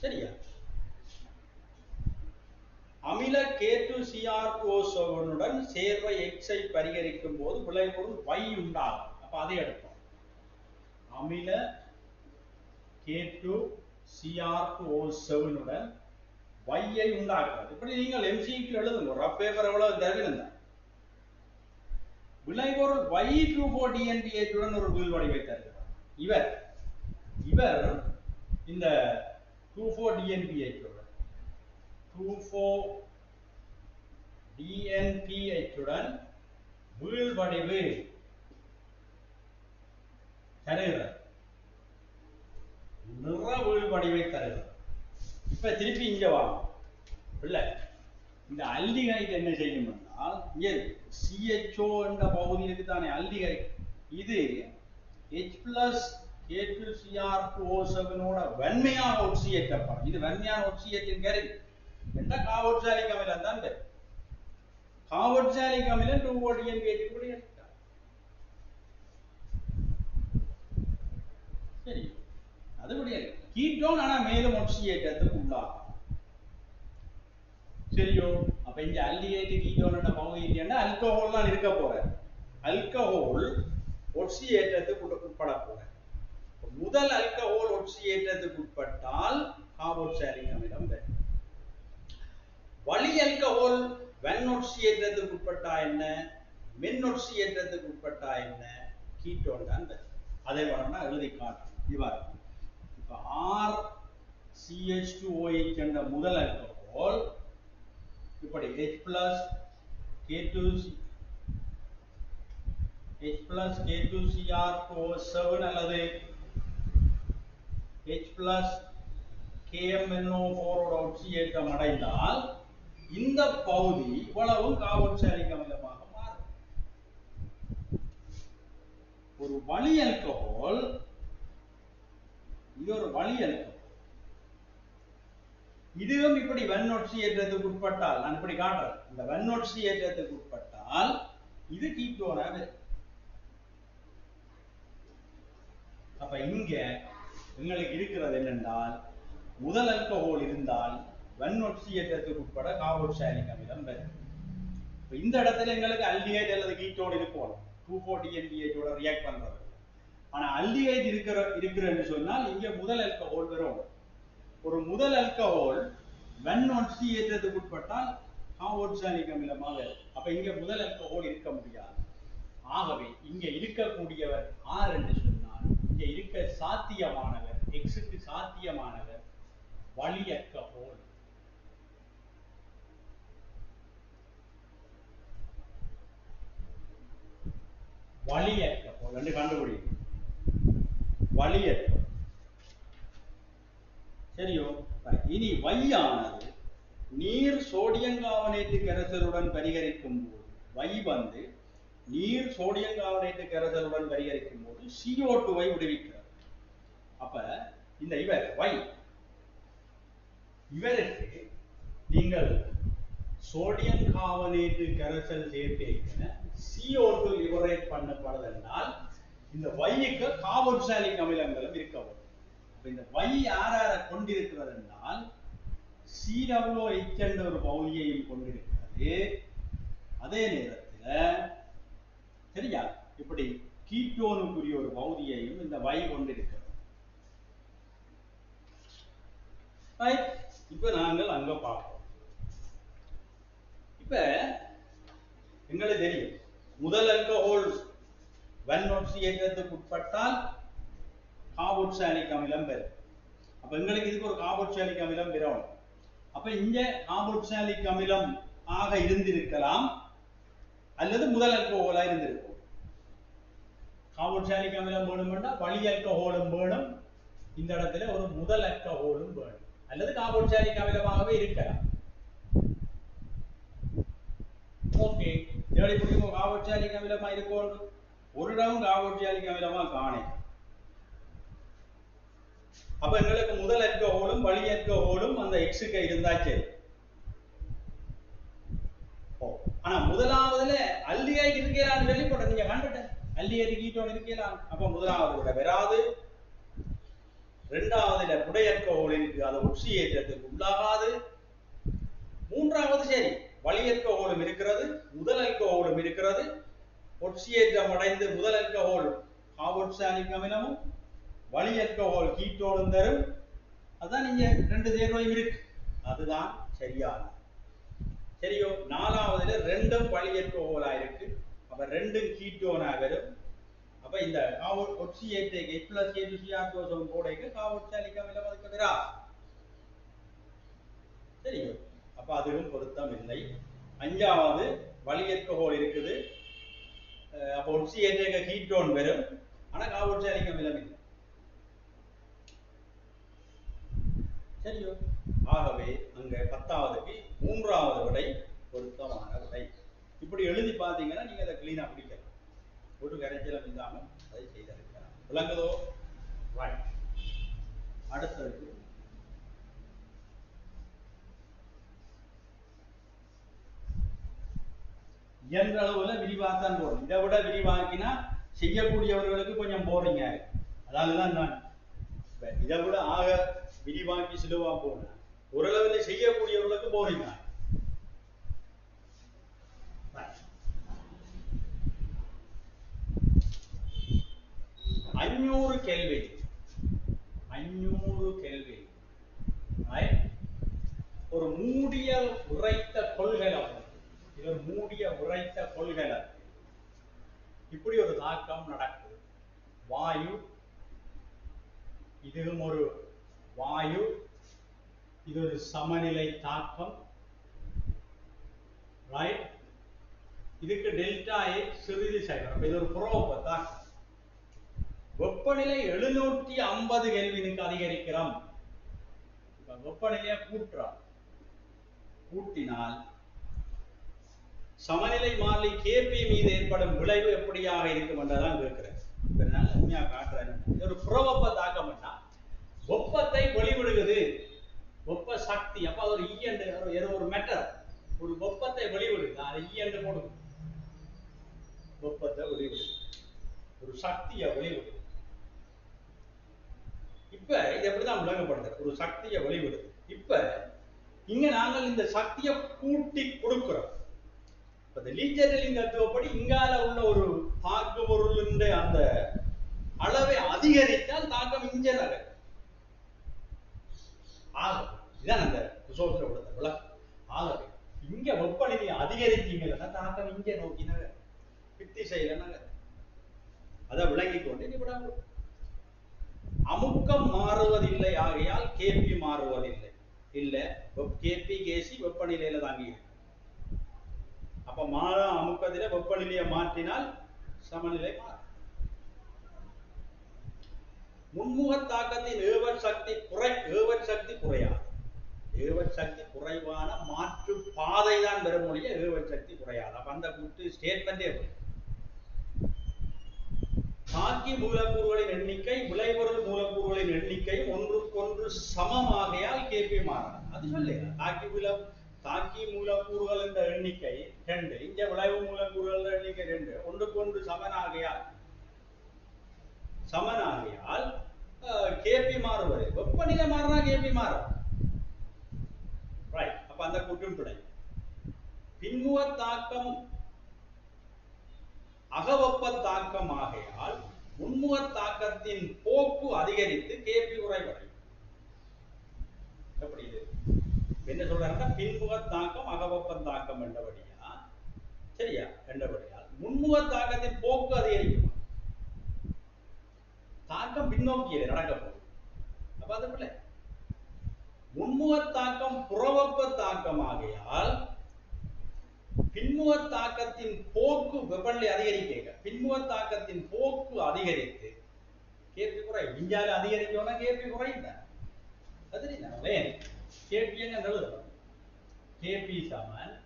சரியா? அமில K2CR2O7 சேர்வை X ஐ பரிகரிக்கும் போது விளைபொருள் Y உண்டாகும். அப்ப அதை எடுப்போம். அமில K2CR2O7 Y ஐ உண்டாக்குறது. இப்படி நீங்கள் MCQ எழுதுங்க. ரஃப் பேப்பர் எவ்வளவு தருவிருந்தா விளைபொருள் Y24DNPH ஒரு வீழ் வடிவை தருகிறார். இவர் இந்த 24DNPH 24DNPH வீழ் வடிவு தருகிறார். நிற வீழ் வடிவை தருகிறார். இப்ப திருப்பி இங்க வாங்க. இல்ல இந்த ஆல்டிஹைட் என்ன செய்யும் என்றால், CHO என்ற பகுதிக்கு தானே ஆல்டிஹைட். இது H+K2CR2O7 வன்மையாக ஒட்சியேற்றப்படும். இது வன்மையான ஒட்சியேற்றின் கருவி என்ற கார்பாக்சிலிக் அமிலம் தான் பேர். கார்பாக்சிலிக் அமிலம் 2,4-DNPH கூட எடுத்தார். சரி, அதுபடியே கீட்டோன் ஆனா மேலும் ஒட்சியேற்றத்துக்கு உள்ளாகும். சரியோ? அப்ப இந்த ஆல்டிஹைட் கீட்டோன் என்ற பகுதி இல்லைன்னா ஆல்கஹால் தான் இருக்க போறார். ஆல்கஹால் ஒட்சியேற்றத்துக்கு உட்பட போறார். முதல் ஆல்கஹால் ஒட்சியேற்றத்துக்கு உட்பட்டால் கார்பாக்சிலிக் அமிலம் வரும். வளி ஆல்கஹால் வன்னொட்சியேற்றத்துக்கு உட்பட்டா என்ன, மென்னொட்சியேற்றத்துக்கு உட்பட்டா என்ன, கீட்டோன் தான் வரும். அதை வரணும்னா எழுதி காட்டும். இவ்வாறு இப்ப RCH2OH என்ற முதல் ஆல்கஹால் இப்படி H+K2CR2O7 அல்லது H+KMNO4 ஒட்சியேற்றம் அடைந்தால் இந்த பகுதி இவ்வளவு கார்பாக்சிலிக் அமிலமாக மாறும். ஒரு வளி ஆல்கஹால், இது ஒரு வளி ஆல்கஹால், இதுவும் இப்படி வன்னொட்சியேற்றத்துக்கு உட்பட்டால், நான் இப்படி காட்டுறேன், இந்த வன்னொட்சியேற்றத்துக்கு உட்பட்டால் இது கீட்டோனாக. அப்ப இங்க எங்களுக்கு இருக்கிறது என்னென்றால், முதல் ஆல்கஹால் இருந்தால் வன்னொட்சியேற்றத்துக்கு உட்பட கார்பாக்சிலிக் அமிலம் வரும். இந்த இடத்துல எங்களுக்கு ஆல்டிஹைட் அல்லது கீட்டோன் இருக்கும் 2,4-DNPH ஓட ரியாக்ட் பண்றது. ஆனா ஆல்டிஹைட் இருக்கிறன்னு சொன்னால் இங்க முதல் ஆல்கஹால் வரும். ஒரு முதல் ஆல்கஹால் வன்னொட்சியேற்றத்துக்கு உட்பட்டால் கார்பாக்சிலிக் அமிலமாக வரும். அப்ப இங்க முதல் ஆல்கஹால் இருக்க முடியாது. ஆகவே இங்க இருக்கக்கூடியவர் ஆர் என்று சொன்னால் இங்க இருக்க சாத்தியமானவர், எக்ஸுக்கு சாத்தியமானவர் வளி ஆல்கஹால். வளி ஆல்கஹால் என்று கண்டுபிடிக்கும். வளி ஆல்கஹால். சரியோ? இனி Y ஆனது நீர் சோடியம் கார்பனேட்டு கரைசலுடன் பரிகரிக்கும் போது, Y வந்து நீர் சோடியம் கார்பனேட்டு கரைசலுடன் பரிகரிக்கும் போது CO2 விடுவிக்கிறது. அப்ப இந்த இவர் Y, இவருக்கு நீங்கள் சோடியம் கார்பனேட்டு கரைசல் சேர்த்தீங்க, CO2 லிபரேட் பண்ணப்படுவதனால் இந்த Yக்கு கார்பாக்சிலிக் அமிலங்களும் இருக்கவும். இந்த Y யார கொண்டிருக்கிறது என்றால் COOH என்ற ஒரு பகுதியையும் கொண்டிருக்கிறது. அதே நேரத்தில் சரியா இப்படி கீட்டோனுக்குரிய ஒரு பகுதியையும் இந்த Y கொண்டிருக்கிறது. இப்ப நாங்கள் அங்க பார்ப்போம். இப்ப எங்களுக்கு தெரியும் முதல் ஆல்கஹால் வன்னொட்சியேற்றத்துக்கு உட்பட்டால் கார்பாக்சிலிக் அமிலம் பெறும். அப்ப எங்களுக்கு இதுக்கு ஒரு கார்பாக்சிலிக் அமிலம் பெறணும். அப்ப இங்க கார்பாக்சிலிக் அமிலம் ஆக இருந்திருக்கலாம் அல்லது முதல் ஆல்கஹாலா இருந்திருக்கும். கார்பாக்சிலிக் அமிலம் வேணும்னா வளி ஆல்கஹாலும் வேணும், இந்த இடத்துல ஒரு முதல் ஆல்கஹாலும் வேணும், அல்லது கார்பாக்சிலிக் அமிலமாகவே இருக்கலாம். ஓகே தேடி பிடிக்கும் காவற்சாலிக்கு அமிலமா இருக்கும் ஒரு இடமும் காவற்சாலிக்கு அமிலமா காணே அப்ப எங்களுக்கு முதல் அல்கஹோலும் வழி அல்கஹோலும் அந்த எக்ஸுக்கு இருந்தாச்சு ஆனா முதலாவதுல அல்லியாய் இருக்கலான்னு சொல்லி போட்ட நீங்க கண்டுட்ட அல்லியரி கீட்டோன் இருக்கலாம் அப்ப முதலாவது கூட வராது இரண்டாவதுல புடையற்கஹோல் இருக்கு அது ஒக்சியேற்றத்துக்கு உள்ளாகாது மூன்றாவது சரி வழி அல்கஹோலும் இருக்கிறது முதல் அல்கஹோலும் இருக்கிறது ஒக்சியேற்றம் அடைந்து முதல் அல்கஹோல் கார்பாக்சிலிக் அமிலமும் வழி அல்கஹோல் கீட்டோனும் தரும் அதான் நீங்க ரெண்டு தேர்வையும் இருக்கு அதுதான் சரியான சரியோ நாலாவதுல ரெண்டும் வழி அல்கஹோலா இருக்கு அப்ப ரெண்டும் கீட்டோனா வரும் அப்ப இந்த ஒக்சியேற்றேக்கு H+Cl போடைக்கு கார்பாக்சிலிக் அமிலம் அதுக்கு வரா சரியோ அப்ப அதுவும் பொருத்தம் இல்லை அஞ்சாவது வழி அல்கஹோல் இருக்குது அப்ப ஒக்சியேற்றேக்கு கீட்டோன் வரும் ஆனா கார்பாக்சிலிக் அமிலம் இல்லை சரியோ ஆகவே அங்க 10வதுக்கு மூன்றாவது விடை பொருத்தமான விடை இப்படி எழுதி பார்த்தீங்கன்னா நீங்க அதை கிளீனா பிடிக்கலாம் ஒரு கரைச்சலம் இல்லாமல் அதை செய்திருக்கலாம் விளங்குதோ ரைட் அடுத்தது இயன்ற அளவுல விரிவாத்தான் போடும் இதை விட விரிவாக்கினா செய்யக்கூடியவர்களுக்கு கொஞ்சம் போறீங்க அதாலதான் நான் இதை விட ஆக விரிவாக்கி சிலுவா போனேன் ஓரளவில் செய்யக்கூடியவர்களுக்கு போறீங்க 500 கெல்வின் 500 கெல்வின் ஒரு மூடிய உரைத்த கொள்கலம் இது ஒரு மூடிய உரைத்த கொள்கலம் இப்படி ஒரு தாக்கம் நடக்குது வாயு இதுவும் ஒரு வாயு இது ஒரு சமநிலை தாக்கம் ரைட் இதுக்கு டெல்டா A சிறிது சேகரம் இது ஒரு புரோப தாக்கம் வெப்பநிலை 750 கெல்வினுக்கு அதிகரிக்கிறோம் வெப்பநிலையை கூட்டினால் சமநிலை மாறிலி Kp மீது ஏற்படும் விளைவு எப்படியாக இருக்கும் என்றதான் கேட்கிறேன் உண்மையா காட்டுறேன் ஒரு புறவெப்ப தாக்கம் வெப்பத்தை வெளிவிடுகிறது வெப்ப சக்தி அப்ப அது ஒரு ஈ ஒரு மெட்டர் ஒரு வெப்பத்தை வெளிவிடுது அது ஈ என்று போடுது வெப்பத்தை வெளிவிடுது ஒரு சக்தியை வெளிவிடுது இப்ப இது எப்படிதான் விளங்கப்படுது ஒரு சக்தியை வெளிவிடுது இப்ப இங்க நாங்கள் இந்த சக்தியை கூட்டி கொடுக்கிறோம் இந்த லீச்சர்லின் தத்துவப்படி இங்கால உள்ள ஒரு தாக்கு பொருளின் அந்த அளவை அதிகரித்தால் தாக்கம் இங்க நகர் இதுதான் அந்த விளக்கம் ஆகவே இங்க வெப்பநிலையை அதிகரித்தீங்கன்னா தாக்கம் இங்க நோக்கி நகர் பித்தி செய்யல நகர் அதை விளங்கிக் கொண்டு அமுக்கம் மாறுவதில்லை ஆகையால் Kp மாறுவதில்லை இல்ல Kp Kc வெப்பநிலையில தாங்கி அப்ப மாறா அமுக்கத்தில வெப்பநிலையை மாற்றினால் சமநிலை மாறும் முன்முக தாக்கத்தின் ஏவல் சக்தி குறையாது ஏவல் சக்தி குறைவான மாற்று பாதை தான் பெற முடிய ஏவல் சக்தி குறையாது அப்ப அந்த கூட்டு ஸ்டேட்மெண்டே தாக்கி மூலக்கூறுகளின் எண்ணிக்கை விளைபொருள் மூலக்கூறுகளின் எண்ணிக்கை ஒன்றுக்கொன்று சமமாகையால் Kp மாறாது அது சொல்ல தாக்கி மூலக்கூறுகள் என்ற எண்ணிக்கை 2 இங்க விளைவு மூலக்கூறுகள் எண்ணிக்கை 2 ஒன்றுக்கொன்று சமனாகையால் Kp மாறுவது வெப்பநிலை மாறினா Kp மாறும் ரைட் அப்ப அந்த கூட்டும் பிழை பின்முக தாக்கம் அகவெப்ப தாக்கம் ஆகையால் முன்முக தாக்கத்தின் போக்கு அதிகரித்து Kp குறைவடையும் எப்படி இது என்ன சொல்றாருன்னா பின்முக தாக்கம் அகவெப்ப தாக்கம் என்றபடியா சரியா என்றபடியா முன்முக தாக்கத்தின் போக்கு அதிகரிக்கும் தாக்கம் பின்னோக்கிய நடக்க போகுது அப்ப அது பிள்ளை முன்முக தாக்கம் புறவெப்ப தாக்கம் ஆகையால் பின்முக தாக்கத்தின் போக்கு வெப்பநிலை அதிகரிக்க பின்முக தாக்கத்தின் போக்கு அதிகரித்து Kp குறை இஞ்சால அதிகரிக்கணும்னா Kp குறைந்த அதுதான் Kp என்ன எழுதணும் Kp Saman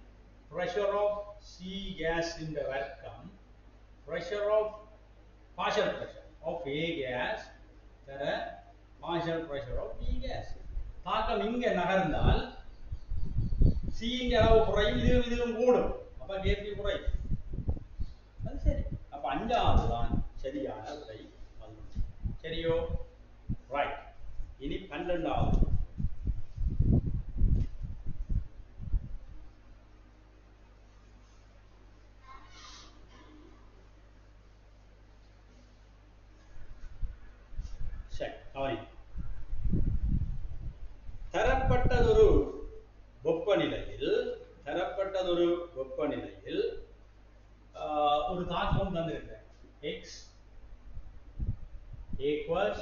pressure of C gas in the vacuum, pressure of partial pressure of A gas தர partial pressure of B gas. தாக்கம் இங்க நகர்ந்தால் C இங்க அளவு குறையும், இதுவும் கூடும். அப்ப KP குறையும். அது சரி. அப்ப அஞ்சாவது தான் சரியான விடை. சரியோ? ரைட். இனி 12வது. சரி, கவனி. தரப்பட்டதொரு வெப்பநிலையில் ஒரு தாக்கம் தந்திருக்க x equals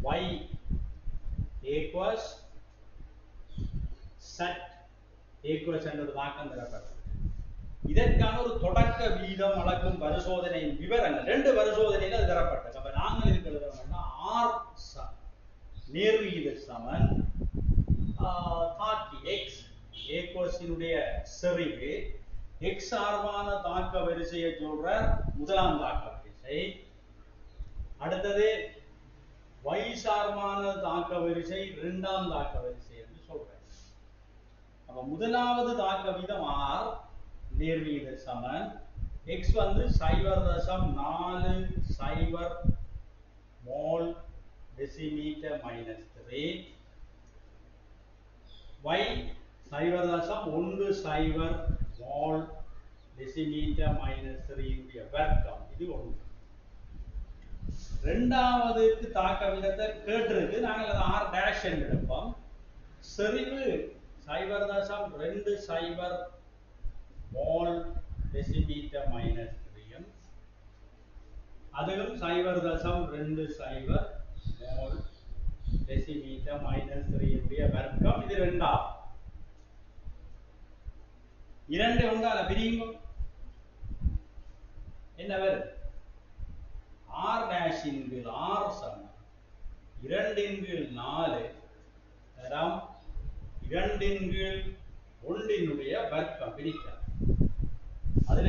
y equals z equals என்ற ஒரு தாக்கம் தரப்பட்டது. இதற்கான ஒரு தொடக்க வீதம் அளக்கும் பரிசோதனையின் விவரங்கள் 2 பரிசோதனைகள் தரப்பட்டது. அப்ப நாங்கள் இருக்கிறது r நேர்விகித சமன் தாக்கி x ஏகோசினுடைய செறிவு x சார்பான தாக்க வரிசையை சொல்ற முதலாம் தாக்க வரிசை, அடுத்தது y சார்பான தாக்க வரிசை இரண்டாம் தாக்க வரிசை என்று சொல்றேன். அப்ப முதலாவது தாக்க வீதம் r நேர்விகித சமன் x வந்து 0.40 mole decimetre minus 3, y 0.10 mole decimetre minus 3 வர்க்கம். இது ஒன்று. இரண்டாவதுக்கு தாக்க விதத்தை கேட்டிருக்கு, நாங்கள் அதை r டேஷ் என்று எடுப்போம். செறிவு 0.20 மோல் டெசிமீட்டர் மைனஸ் 3, அதுவும் 0.20 மோல் டெசிமீட்டர் மைனஸ் 3 வர்க்கம். இது இரண்டாவது. இரண்டு உண்டான பிரியுங்க என்ன வரும்? r dash இன் கீழ் r சமம் 2/4 தரம் 2/1 வர்க்கம் பிரிக்க. அதுல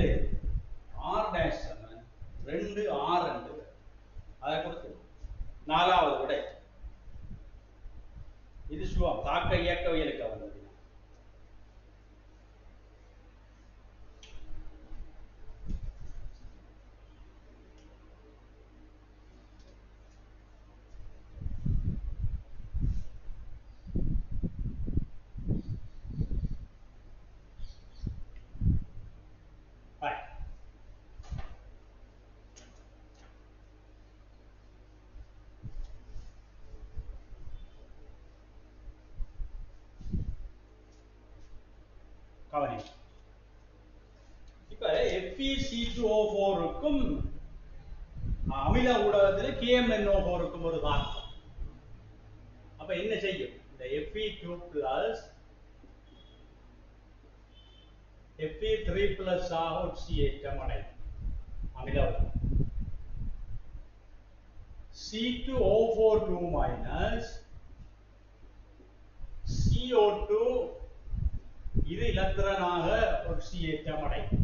r dash சமம் 2r என்று அதை கொடுத்து நாலாவது விடை. இது சுவம் தாக்க இயக்கவியலுக்கு வந்தது. கவனி. இப்ப FeC2O4க்கும் அமில ஊடகத்தில் KMnO4க்கும் ஒரு தாக்கம். அப்ப என்ன செய்யும்? இந்த Fe2 plus Fe3 plus ஆக ஒட்சியேற்றம் அடையும் அமில ஊடகம். C2O42 minus CO2 இது இலத்திரனாக ஒட்சியேற்றம் அடையும்.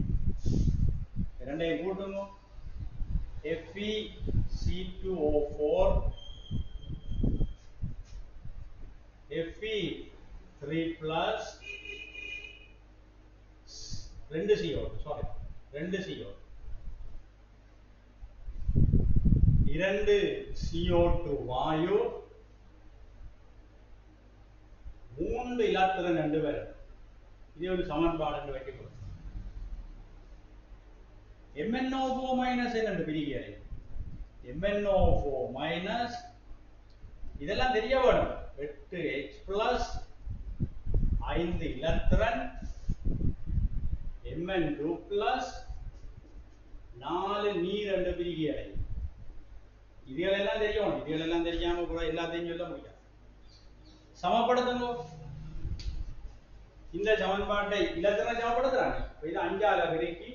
இரண்டையும் கூட்டுங்க. FeC2O4 Fe3 plus 2 CO2 2 CO2 வாயு 3 இலத்திரன் 2 பேர். இது ஒரு சமன்பாடு என்று வைக்கப்படுது. MnO4 மைனஸ் என்று பிரிக்கிறது. MnO4 மைனஸ் இதெல்லாம் தெரிய வேணும். 8H பிளஸ் 5 இலத்திரன் Mn2 பிளஸ் 4 நீர் என்று பிரிக்கிறது. இதுகளெல்லாம் தெரியும். இதுகளெல்லாம் தெரியாம கூட எல்லாத்தையும் சொல்ல முடியாது. சமப்படுத்துங்க. இந்த சமன்பாட்டை இலத்திரன் சமப்படுத்துறாங்க. இது 5ஆல பெருக்கி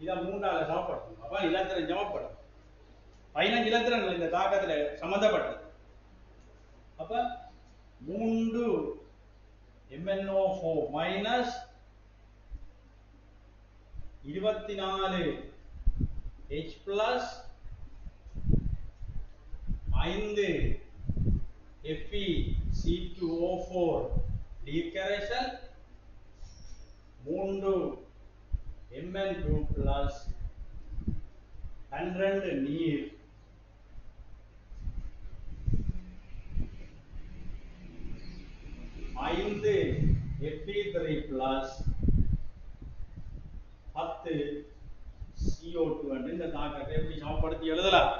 இதை 3ஆல சமப்படுத்தணும். அப்ப இலத்திரன் சமப்படும். 15 இலத்திரன்கள் இந்த தாக்கத்துல சம்பந்தப்பட்டது. அப்ப 3 MnO4 minus 24 H plus 5 FeC2O4 டீகரேஷன் 3 Mn2 plus 12 நீர் 5 Fe3 plus 10 CO2 வந்து இந்த தாக்கத்தை எப்படி சமப்படுத்தி எழுதலாம்?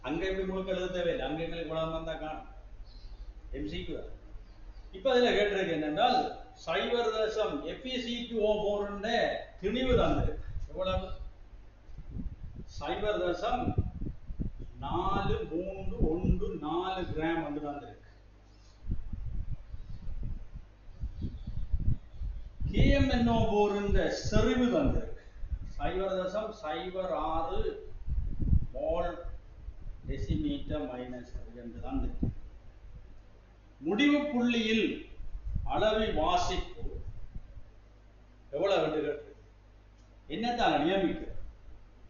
அங்க எப்படி முழுக்க எழுத தேவையில்லை, அங்க எங்களுக்கு குணம் தான் காணும் MCQ தான். இப்ப அதுல கேட்டிருக்கு என்னென்றால் 0 FeC2O4 திணிவு தந்து எவ்வளவு 0.4314 கிராம் வந்து தந்திருக்கு. KMnO4 செறிவு தந்திருக்கு 0.06 மோல் டெசிமீட்டர் மைனஸ் என்று தந்திருக்கு. முடிவு புள்ளியில் அளவி வாசிப்பு எவ்வளவு என்று கேட்டு என்னத்தான் நியமிக்க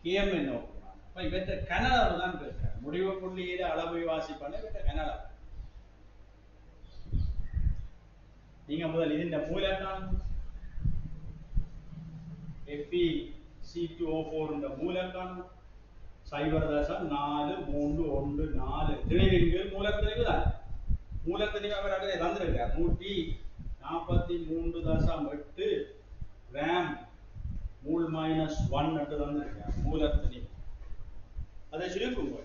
KMnO4 அப்ப இவற்ற கனளவு தான் கேட்க முடிவு புள்ளியில அளவை வாசிப்பான இவற்ற கனளவு. நீங்க முதல் இதுண்ட மூலக்கான FeC2O4 மூலக்கான 0.4314 திணிவின் மூலத்திணிவு தான். மூலத்திணிவு அவர் அதிலே தந்திருக்கார் 143.8 கிராம் மூல் மைனஸ் 1 என்று தந்திருக்கார் மூலத்திணிவு. அதை சுருக்குங்க,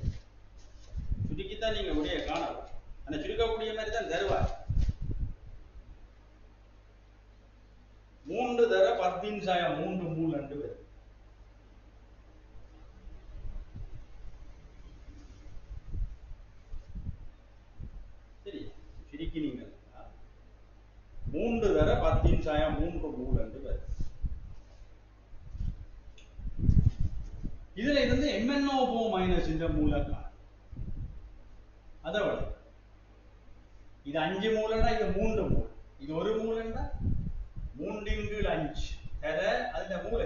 சுருக்கித்தான் நீங்க முடிய காணலாம். அந்த சுருக்கக்கூடிய மாதிரி தான் தருவார். 3 தர 10⁻³ மூல் என்று வரும். சரி, சுருக்கினீங்க 3 தர 10⁻³ மூல் என்று வரும். இதுல இருந்து MnO4 மைனஸ் இந்த மூலக்கான அதோட இது 5 மூலன்னா இது 3 மூல், இது 1 மூலன்னா 3/5 தர அதுல மூல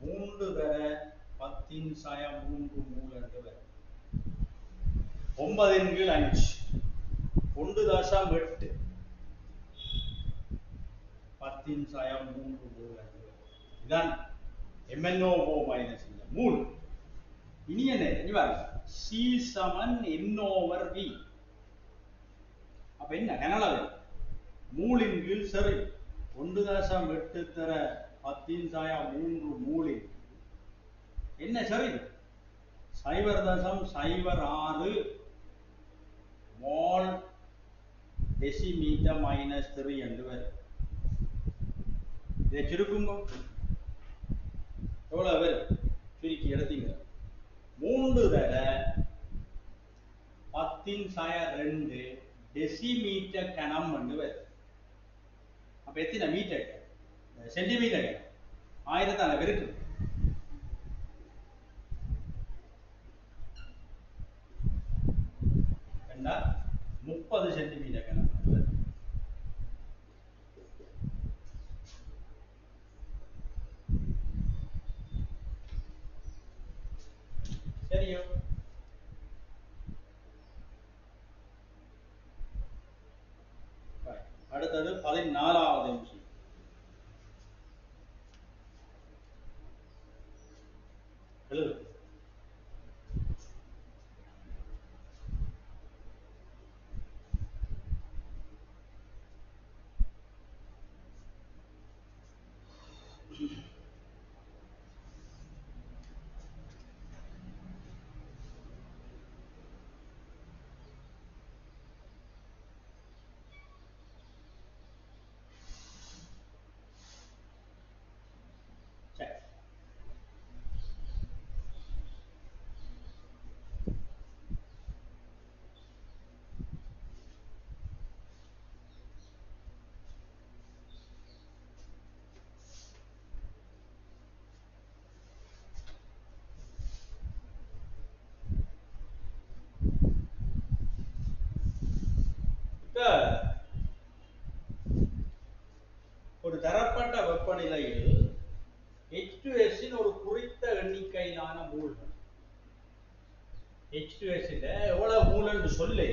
3 தர 10⁻³ மூல் என்று வரும். 9/5 1.8 10⁻³ மூல் என்று வரும். இதான் MnO4 மைனஸ் இந்த மூல். இனி என்ன C = N/V. அப்ப என்ன கனளவு மூலின் கீழ் செறிவு 1.8 தர 10⁻³ மூலின் என்ன செறிவு 0.06 மோல் டெசிமீட்டர் மைனஸ் 3 என்று வரும். இதை சுருக்குங்க எவ்வளவு வரும்? சுருக்கி எடுத்தீங்க 3 தர 10⁻² டெசிமீட்டர் கனம் என்று வரும். அப்ப எத்தனை மீட்டர் சென்டிமீட்டர் 1000 இருக்கு. கண்டா 30 சென்டிமீட்டர் கனம். சரியோ? அடுத்தது 14வது நிமிஷம். எழுது. வெப்பநிலையில் H2S இன் ஒரு குறித்த எண்ணிக்கையிலான மூல்கள் H2S இல எவ்வளவு மூல் என்று சொல்லு.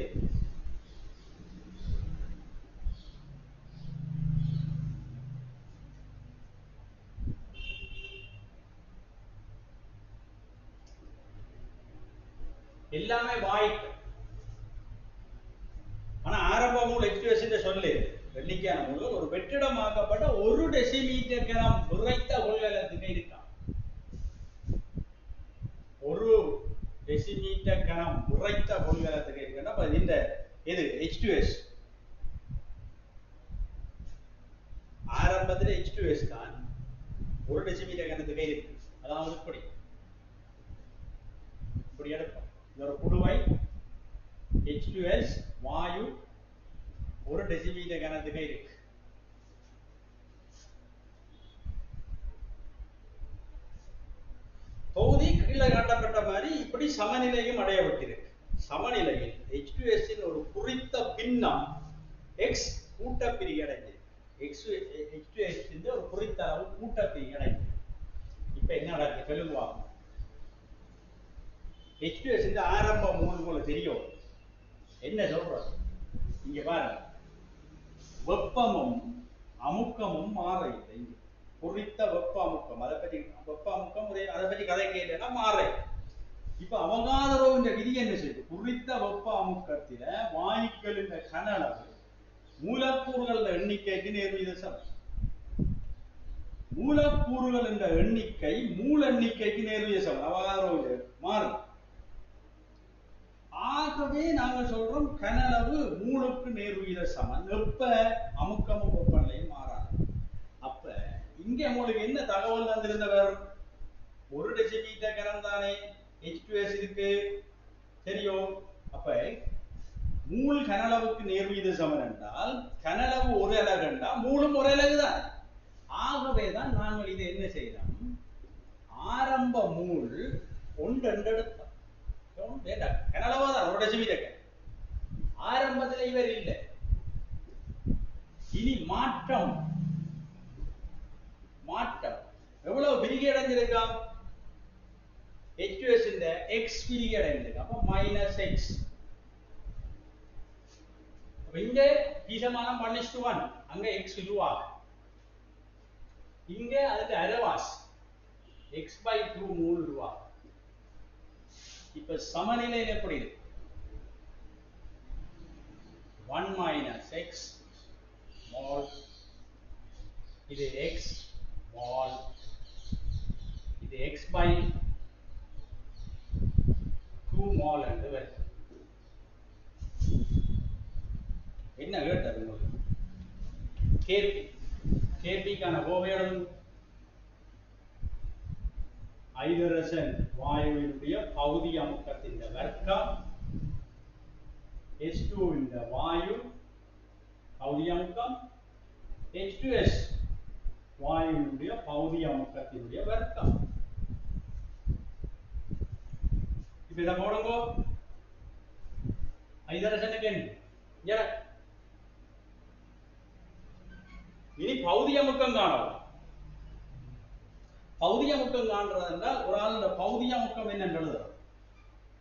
எல்லாமே வாய்ப்பு. ஆனா ஆரம்ப மூல் H2S இன் சொல்லு எண்ணிக்கையான மூல்கள் ஒரு வெற்றிடமாக்கப்பட்ட 1 டெசிமீட்டர் கிராம் உரைத்த கொள்கலத்துக்கு இருக்காம். 1 டெசிமீட்டர் கிராம் உரைத்த கொள்கலத்துக்கு இருக்குன்னா அப்ப இந்த இது H2S ஆரம்பத்தில் H2S தான் 1 டெசிமீட்டர் கனத்துக்கு இருக்கு. அதாவது இப்படி எடுப்போம். இந்த ஒரு குடுவை H2S வாயு 1 டெசிமீட்டர் கனத்துக்கு இருக்கு. தொகுதி கீழே காட்டப்பட்ட மாதிரி இப்படி சமநிலையும் அடையப்பட்டிருக்கு. சமநிலையில் H2S இன் ஒரு குறித்த பின்னம் X கூட்ட பிரிகடைந்து H2S இன் ஒரு குறித்த அளவு கூட்ட பிரிகடைந்து. இப்ப என்ன நடக்குது சொல்லுங்க. H2S இன் ஆரம்ப மூல் போல தெரியும். என்ன சொல்றோம் இங்க பாருங்க, வெப்பமும் அமுக்கமும் மாற இல்லை. குறித்த வெப்ப அமுக்கம் அதை பற்றி வெப்ப அமுக்கம் அதை பற்றி கதை கேட்டா மாற. இப்ப அவகாதரோவின் விதி என்ன செய்யுது? குறித்த வெப்ப அமுக்கத்தில வாயுக்களின் கன அளவு மூலக்கூறுகள் எண்ணிக்கைக்கு நேர்வீத சமம். மூலக்கூறுகள் என்ற எண்ணிக்கை மூல எண்ணிக்கைக்கு நேர்வீத சமம். அவகாதரோவில் மாறும். ஆகவே நாங்கள் சொல்றோம் கன அளவு மூலுக்கு நேர்வீத சமம். வெப்ப அமுக்கமும் வெப்பநிலையும் மாறாது. அப்ப இங்க உங்களுக்கு என்ன தகவல் தந்திருந்தவர்? 1 டெசிமீட்டர் கனம் தானே H2S இருக்கு சரியோ? அப்ப மூல் கனளவுக்கு நேர்வீத சமன் என்றால் கனளவு ஒரு அலகு என்றால் மூலும் ஒரு அலகு தான். ஆகவேதான் நாங்கள் இதை என்ன செய்யலாம், ஆரம்ப மூல் 1 எடுத்தோம். கனளவா தான் 1 டெசிமீட்டர். ஆரம்பத்தில் இவர் இல்லை. இனி மாற்றம் எவ்வளவு பிரிகை அடைஞ்சிருக்காம்? H2S இந்த X பிரிகை அடைஞ்சிருக்கு. அப்ப -X. இங்க ஈசமானம் 1:1. அங்க X உருவாகும். இங்க அதுக்கு அரைவாசி X/2 மூல் உருவாகும். இப்ப சமநிலையில் எப்படி இருக்கு? 1 - X mol, இது X mol, இது X/2 mol என்று வருது. என்ன கேட்டது உங்களுக்கு? KP-க்கான கோவையோடு ஐதரசன் வாயுவினுடைய பகுதி அமுக்கத்தின் வர்க்கம் H2 இந்த வாயு பகுதி அமுக்கம் H2S வாயுவினுடைய பகுதி அமுக்கத்தினுடைய வர்க்கம். இப்ப இதை போடுங்க. ஐதரசனுக்கு இனி பகுதி அமுக்கம் காணலாம். பகுதி அமுக்கம் காண்றது என்றால் ஒரு ஆள் இந்த பகுதி அமுக்கம் என்ன எழுதுறோம்.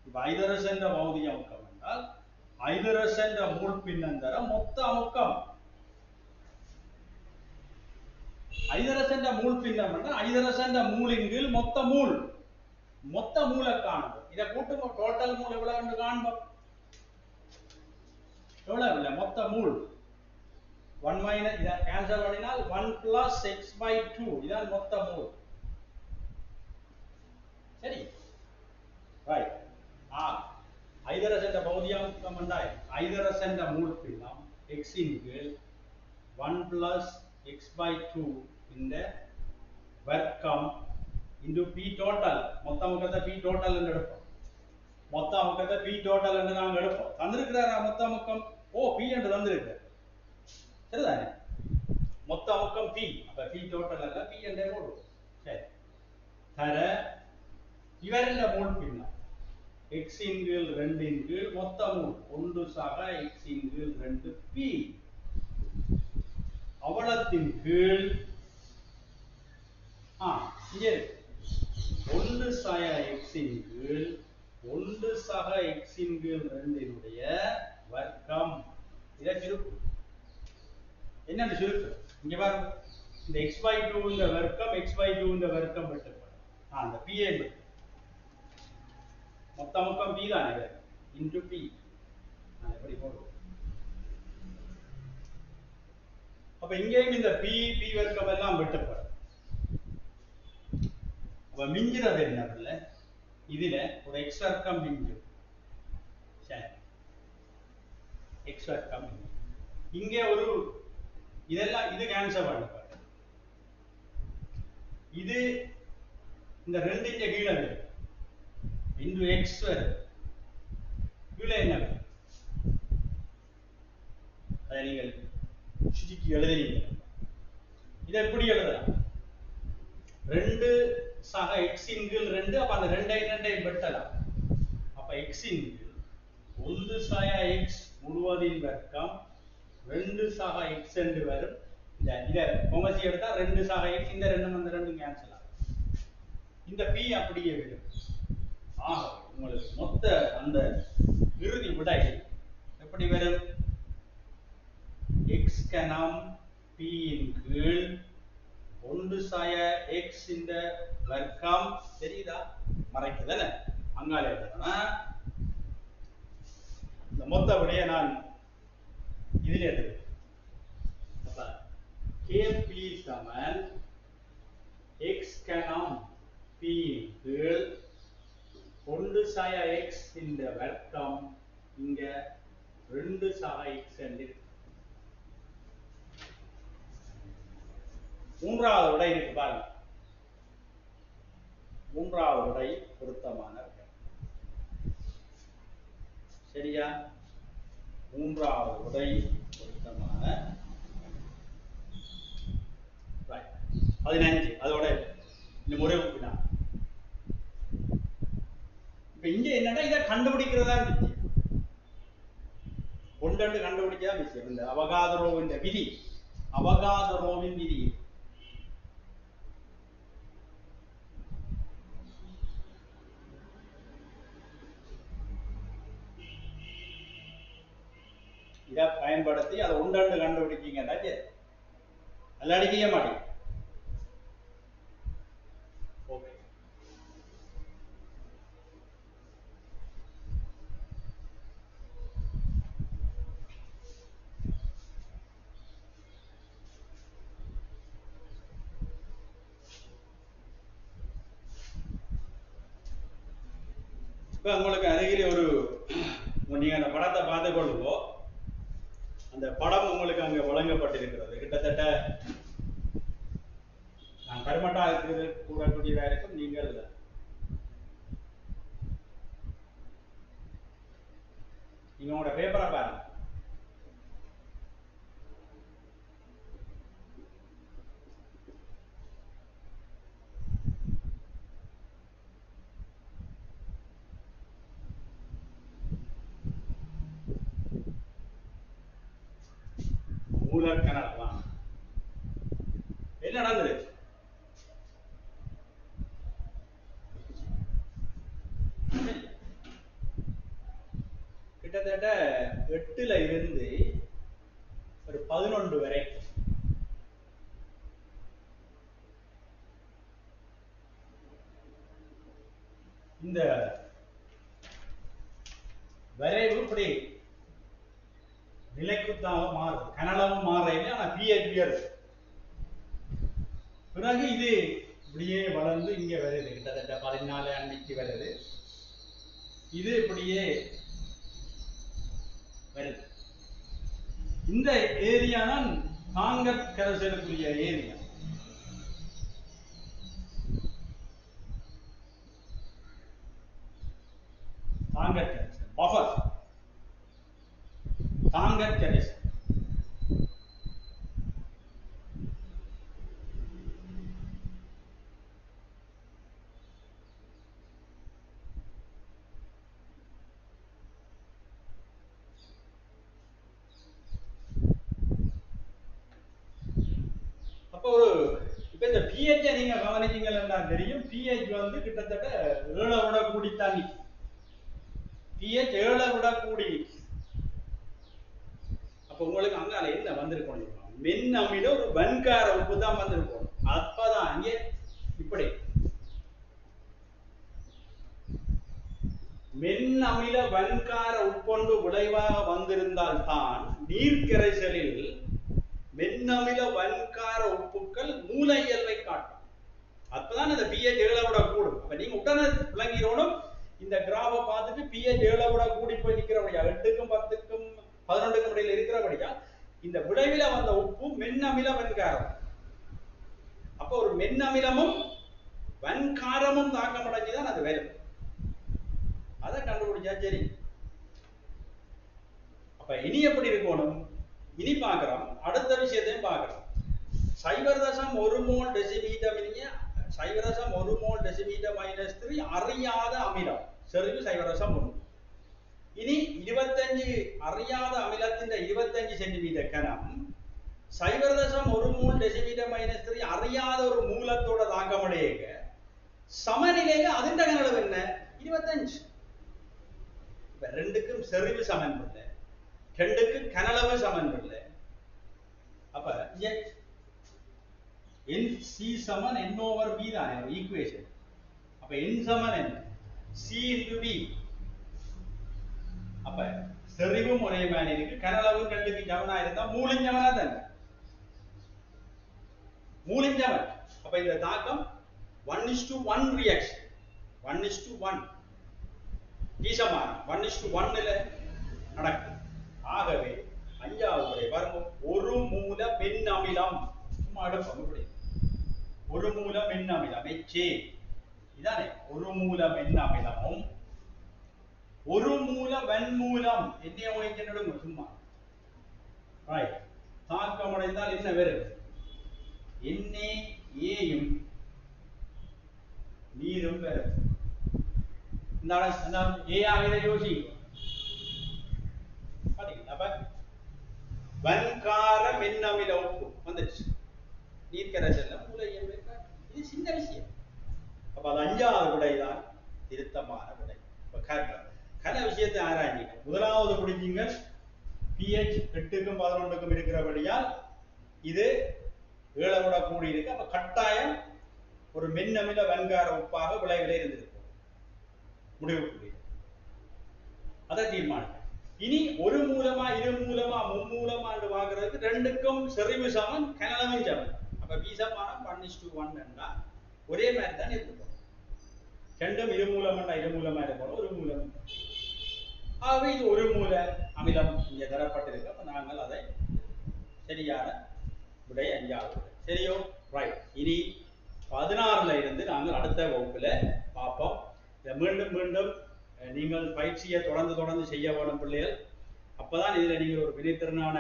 இப்ப ஐதரசன் பகுதி அமுக்கம் என்றால் ஐதரசன் மூல் பின்னந்தர மொத்த அமுக்கம். ஐதரசன் மூல் பின்னம் என்றால் ஐதரசன் மூலின் கீழ் மொத்த மூலை காண்போம். இதை கூட்டுங்க. டோட்டல் மூல் எவ்வளவு என்று காண்போம். எவ்வளவு இல்லை மொத்த மூல் 1 - இதை கேன்சல் பண்ணினால் 1 + X/2 இதான் மொத்த மூல். சரி ரைட். ஐதரசன் பகுதி அமுக்கம் என்றால் ஐதரசன் மூல் பின்னம் X இன் கீழ் 1 + X/2 இந்த வர்க்கம் into P total. மொத்த அமுக்கத்தை P total என்று எடுப்போம். மொத்த அமுக்கத்தை P total என்று நாங்கள் எடுப்போம். தந்திருக்கிறாரா மொத்த அமுக்கம்? P என்று தந்திருக்கிறார். சரிதானே? மொத்த அமுக்கம் P. அப்ப P total அல்ல P என்றே போடுவோம். சரி. தர இவரின் மூல் பின்னம் X இன் கீழ் 2 இன் கீழ் மொத்த மூல் 1 சக X இன் கீழ் 2 P அவலத்தின் கீழ் இங்கே இருக்கு. 1 சக எக்ஸின் கீழ் 1 சக எக்ஸின் கீழ் 2 வர்க்கம். இதை சுருக்கு. என்னன்னு சுருக்கு? இங்க பாருங்க. இந்த x/2 இந்த வர்க்கம் x/2 இந்த வர்க்கம் வெட்டப்படும். அந்த p மொத்தம் p தான் இது. into p. நான் எப்படி போடுவோம்? அப்ப இங்கேயும் இந்த p வர்க்கம் எல்லாம் வெட்டப்படும். அப்ப மிஞ்சிறது என்ன இல்ல? இதுல ஒரு x வர்க்கம் மிஞ்சும். சரி. x வர்க்கம் இங்க ஒரு இதெல்லாம் இது கேன்சல் பண்ணப்படும். இது இந்த 2 இங்க கீழே வரும். into x வரும். கீழே என்ன வரும்? அதை நீங்கள் சுருக்கி எழுதுறீங்க. இதை எப்படி எழுதலாம்? 2 சக x இன் கீழ் 2. அப்ப அந்த 2 வெட்டலாம். அப்ப x இன் கீழ் 1 சக x முழுவதின் வர்க்கம் 2 சக x என்று வரும். இத கோமசி எடுத்தா 2 சக x, இந்த 2 அந்த 2 கேன்சல் ஆகும். இந்த p அப்படியே வரும். உங்களுக்கு மொத்த அந்த இறுதி விடை எப்படி வரும்? x கனம் p இன் கீழ் 1 சக x இந்த வர்க்கம். தெரியுதா? மறைக்குதானே? அங்காலே எழுதுறேன்னா இந்த மொத்த விடையை நான் இதில் எழுதுறேன். kp சமன் x கனம் p இன் கீழ் 1 சக x இந்த வர்க்கம் இங்க 2 சக x என்று. மூன்றாவது விடை இருக்கு பாருங்க. மூன்றாவது விடை பொருத்தமான விடை. சரியா? மூன்றாவது விடை பொருத்தமான 15. அதோட இன்னும் ஒரே வினா. இப்ப இங்க என்னன்னா இதை கண்டுபிடிக்கிறதா இருந்துச்சு. ஒன்று கண்டுபிடிச்சதா விஷயம். இந்த அவகாதரோவின் விதி. அவகாதரோவின் விதி. இதை பயன்படுத்தி அதை ஒன்று கண்டுபிடிக்கீங்கன்னா நல்லா அடிக்க மாட்டீங்க. ஓகே. இப்ப உங்களுக்கு அருகிலே ஒரு நீங்க அந்த படத்தை பார்த்து கொள்ளுங்கோ. அந்த படம் உங்களுக்கு அங்க வழங்கப்பட்டிருக்கிறது. கிட்டத்தட்ட நான் கருமட்டா கூறக்கூடியதா இருக்கும். நீங்கள் உங்களோட பேப்பரை பாருங்க. மூலக்கணக்கு என்ன நடந்தது? கிட்டத்தட்ட 8ல இருந்து ஒரு 11 வரை இந்த வரைவு இப்படி நிலைக்குத்தாக மாறுது. கனடாவும் மாறையில ஆனா பிஹெச்பியா இருக்கு. பிறகு இது இப்படியே வளர்ந்து இங்க வருது. கிட்டத்தட்ட 14 அன்னைக்கு வருது. இது இப்படியே வருது. இந்த ஏரியா தான் காங்கட் கரைசலுக்குரிய ஏரியா. காங்கட் கரைசல் பஃபர். காங்கட் கரைசல் அப்போ இப்ப இந்த pH நீங்க கவனிச்சீங்கன்னா தெரியும், pH வந்து கிட்டத்தட்ட 7 விட கூடி தண்ணி. pH 7 விட கூடி. அப்ப உங்களுக்கு அங்கால என்ன வந்திருக்கும்? மென் அமில ஒரு வன்கார உப்பு தான் வந்திருக்கும். அப்பதான் இங்கே இப்படி மென் அமில வன்கார உப்பொன்று விளைவாக வந்திருந்தால் தான் நீர்க்கரைசலில் மென்னமில வன்கார உப்புக்கள் மூல இயல்பை காட்டும். அப்பதான் இந்த pH 7 விட கூடும். அப்ப நீங்க உடனே விளங்கிரோடும் இந்த கிராஃபை பார்த்துட்டு pH 7 விட கூடி போய் நிற்கிறபடியா 8க்கும் 10க்கும் 11க்கும் இடையில இருக்கிறபடியா இந்த விளைவில வந்த உப்பு மென்னமில வன்காரம். அப்ப ஒரு மென்னமிலமும் வன்காரமும் தாக்கமடைஞ்சுதான் அது வரும். அதை கண்டுபிடிச்சா சரி. அப்ப இனி எப்படி இருக்கணும்? இனி பார்க்கிறோம், அடுத்த விஷயத்தையும் பார்க்கிறோம். 0.1 மோல் டெசிமீட்டர் -1 மோல் டெசிமீட்டர் -3 அறியாத அமிலம் செறிவு 0.1. இனி 25 அறியாத அமிலத்தின் 25 சென்டிமீட்டர் கனம் 0.1 மோல் டெசிமீட்டர் -3 அறியாத ஒரு மூலத்தோட தாக்கமடையக சமநிலையில அதிண்ட கனளவு என்ன? 25. இப்ப ரெண்டுக்கும் செறிவு சமன் இல்லை, ரெண்டுக்கும் கனளவு சமன் இல்லை. அப்ப NC சமன் N/V தானே ஒரு ஈக்குவேஷன். அப்ப N சமன் என்ன? C into V. அப்ப செறிவும் ஒரே மாதிரி இருக்கு, கனளவும் ரெண்டுக்கு சமனா இருந்தா மூலின் சமனா தானே, மூலின் சமன். அப்ப இந்த தாக்கம் 1:1 ரியாக்ஷன், 1:1 ஈசமானம் 1:1 நடக்கும். ஆகவே அஞ்சாவது பாருங்க, ஒரு மூல மென் அமிலம் சும்மா எடுப்போம். இப்படி ஒரு மூல மென் அமிலம் HA இதானே, ஒரு மூல மென் அமிலமும் ஒரு மூல வன்மூலம் என்ன சும்மா தாக்கமடைந்தால் என்ன வரும்? NaAயும் நீரும் வரும். யோசி வன்கார மென்னமில உப்பு வந்துச்சு நீர்க்கரைசல்ல மூல இயல்பை காட்டும். இது சின்ன விஷயம். அப்ப அது அஞ்சாவது விடைதான் திருத்தமான விடை. கன விஷயத்தை ஆராய்ச்சிங்க. முதலாவது பிடிச்சிங்க pH 8க்கும் 11க்கும் இருக்கிறபடியால் இது 7 விட கூடி இருக்கு. அப்ப கட்டாயம் ஒரு மென்னமில வன்கார உப்பாக விளைவிலே இருந்திருக்கும். முடிவுக்குரிய அதை தீர்மானம். இனி ஒரு மூலமா இரு மூலமா மும்மூலமா என்று பார்க்கறதுக்கு ரெண்டுக்கும் செறிவு சமன் கனளவும் சமன். அப்ப வீசமானம் 1:1 என்றா ஒரே மாதிரி தான் இருக்கும். ரெண்டும் இருமூலம் இருமூலமா இருக்கணும், ஒரு மூலம். ஆகவே இது ஒரு மூல அமிலம் இங்கே தரப்பட்டிருக்கு. அப்ப நாங்கள் அதை சரியான விடை அஞ்சாவது. சரியோ? ரைட். இனி 16ல இருந்து நாங்கள் அடுத்த வகுப்புல பார்ப்போம். மீண்டும் மீண்டும் நீங்கள் பயிற்சியை தொடர்ந்து செய்ய வேணும் பிள்ளைகள். அப்பதான் இதுல நீங்கள் ஒரு வினைத்திறனான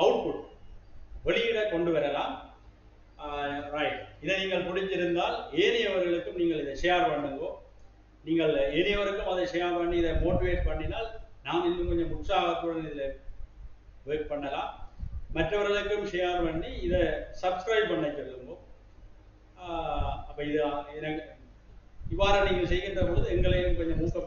அவுட்புட் வெளியிட கொண்டு வரலாம். ரைட். இதை நீங்கள் பிடிச்சிருந்தால் ஏனையவர்களுக்கும் நீங்கள் இதை ஷேர் பண்ணுங்க. நீங்கள் ஏனையவருக்கும் அதை ஷேர் பண்ணி இதை மோட்டிவேட் பண்ணினால் நாம் இன்னும் கொஞ்சம் உற்சாகத்துடன் இதில் ஒர்க் பண்ணலாம். மற்றவர்களுக்கும் ஷேர் பண்ணி இதை சப்ஸ்கிரைப் பண்ண சொல்லுங்க. அப்ப இது எனக்கு இவ்வாறு நீங்கள் செய்கின்ற பொழுது எங்களையும் கொஞ்சம் ஊக்கம்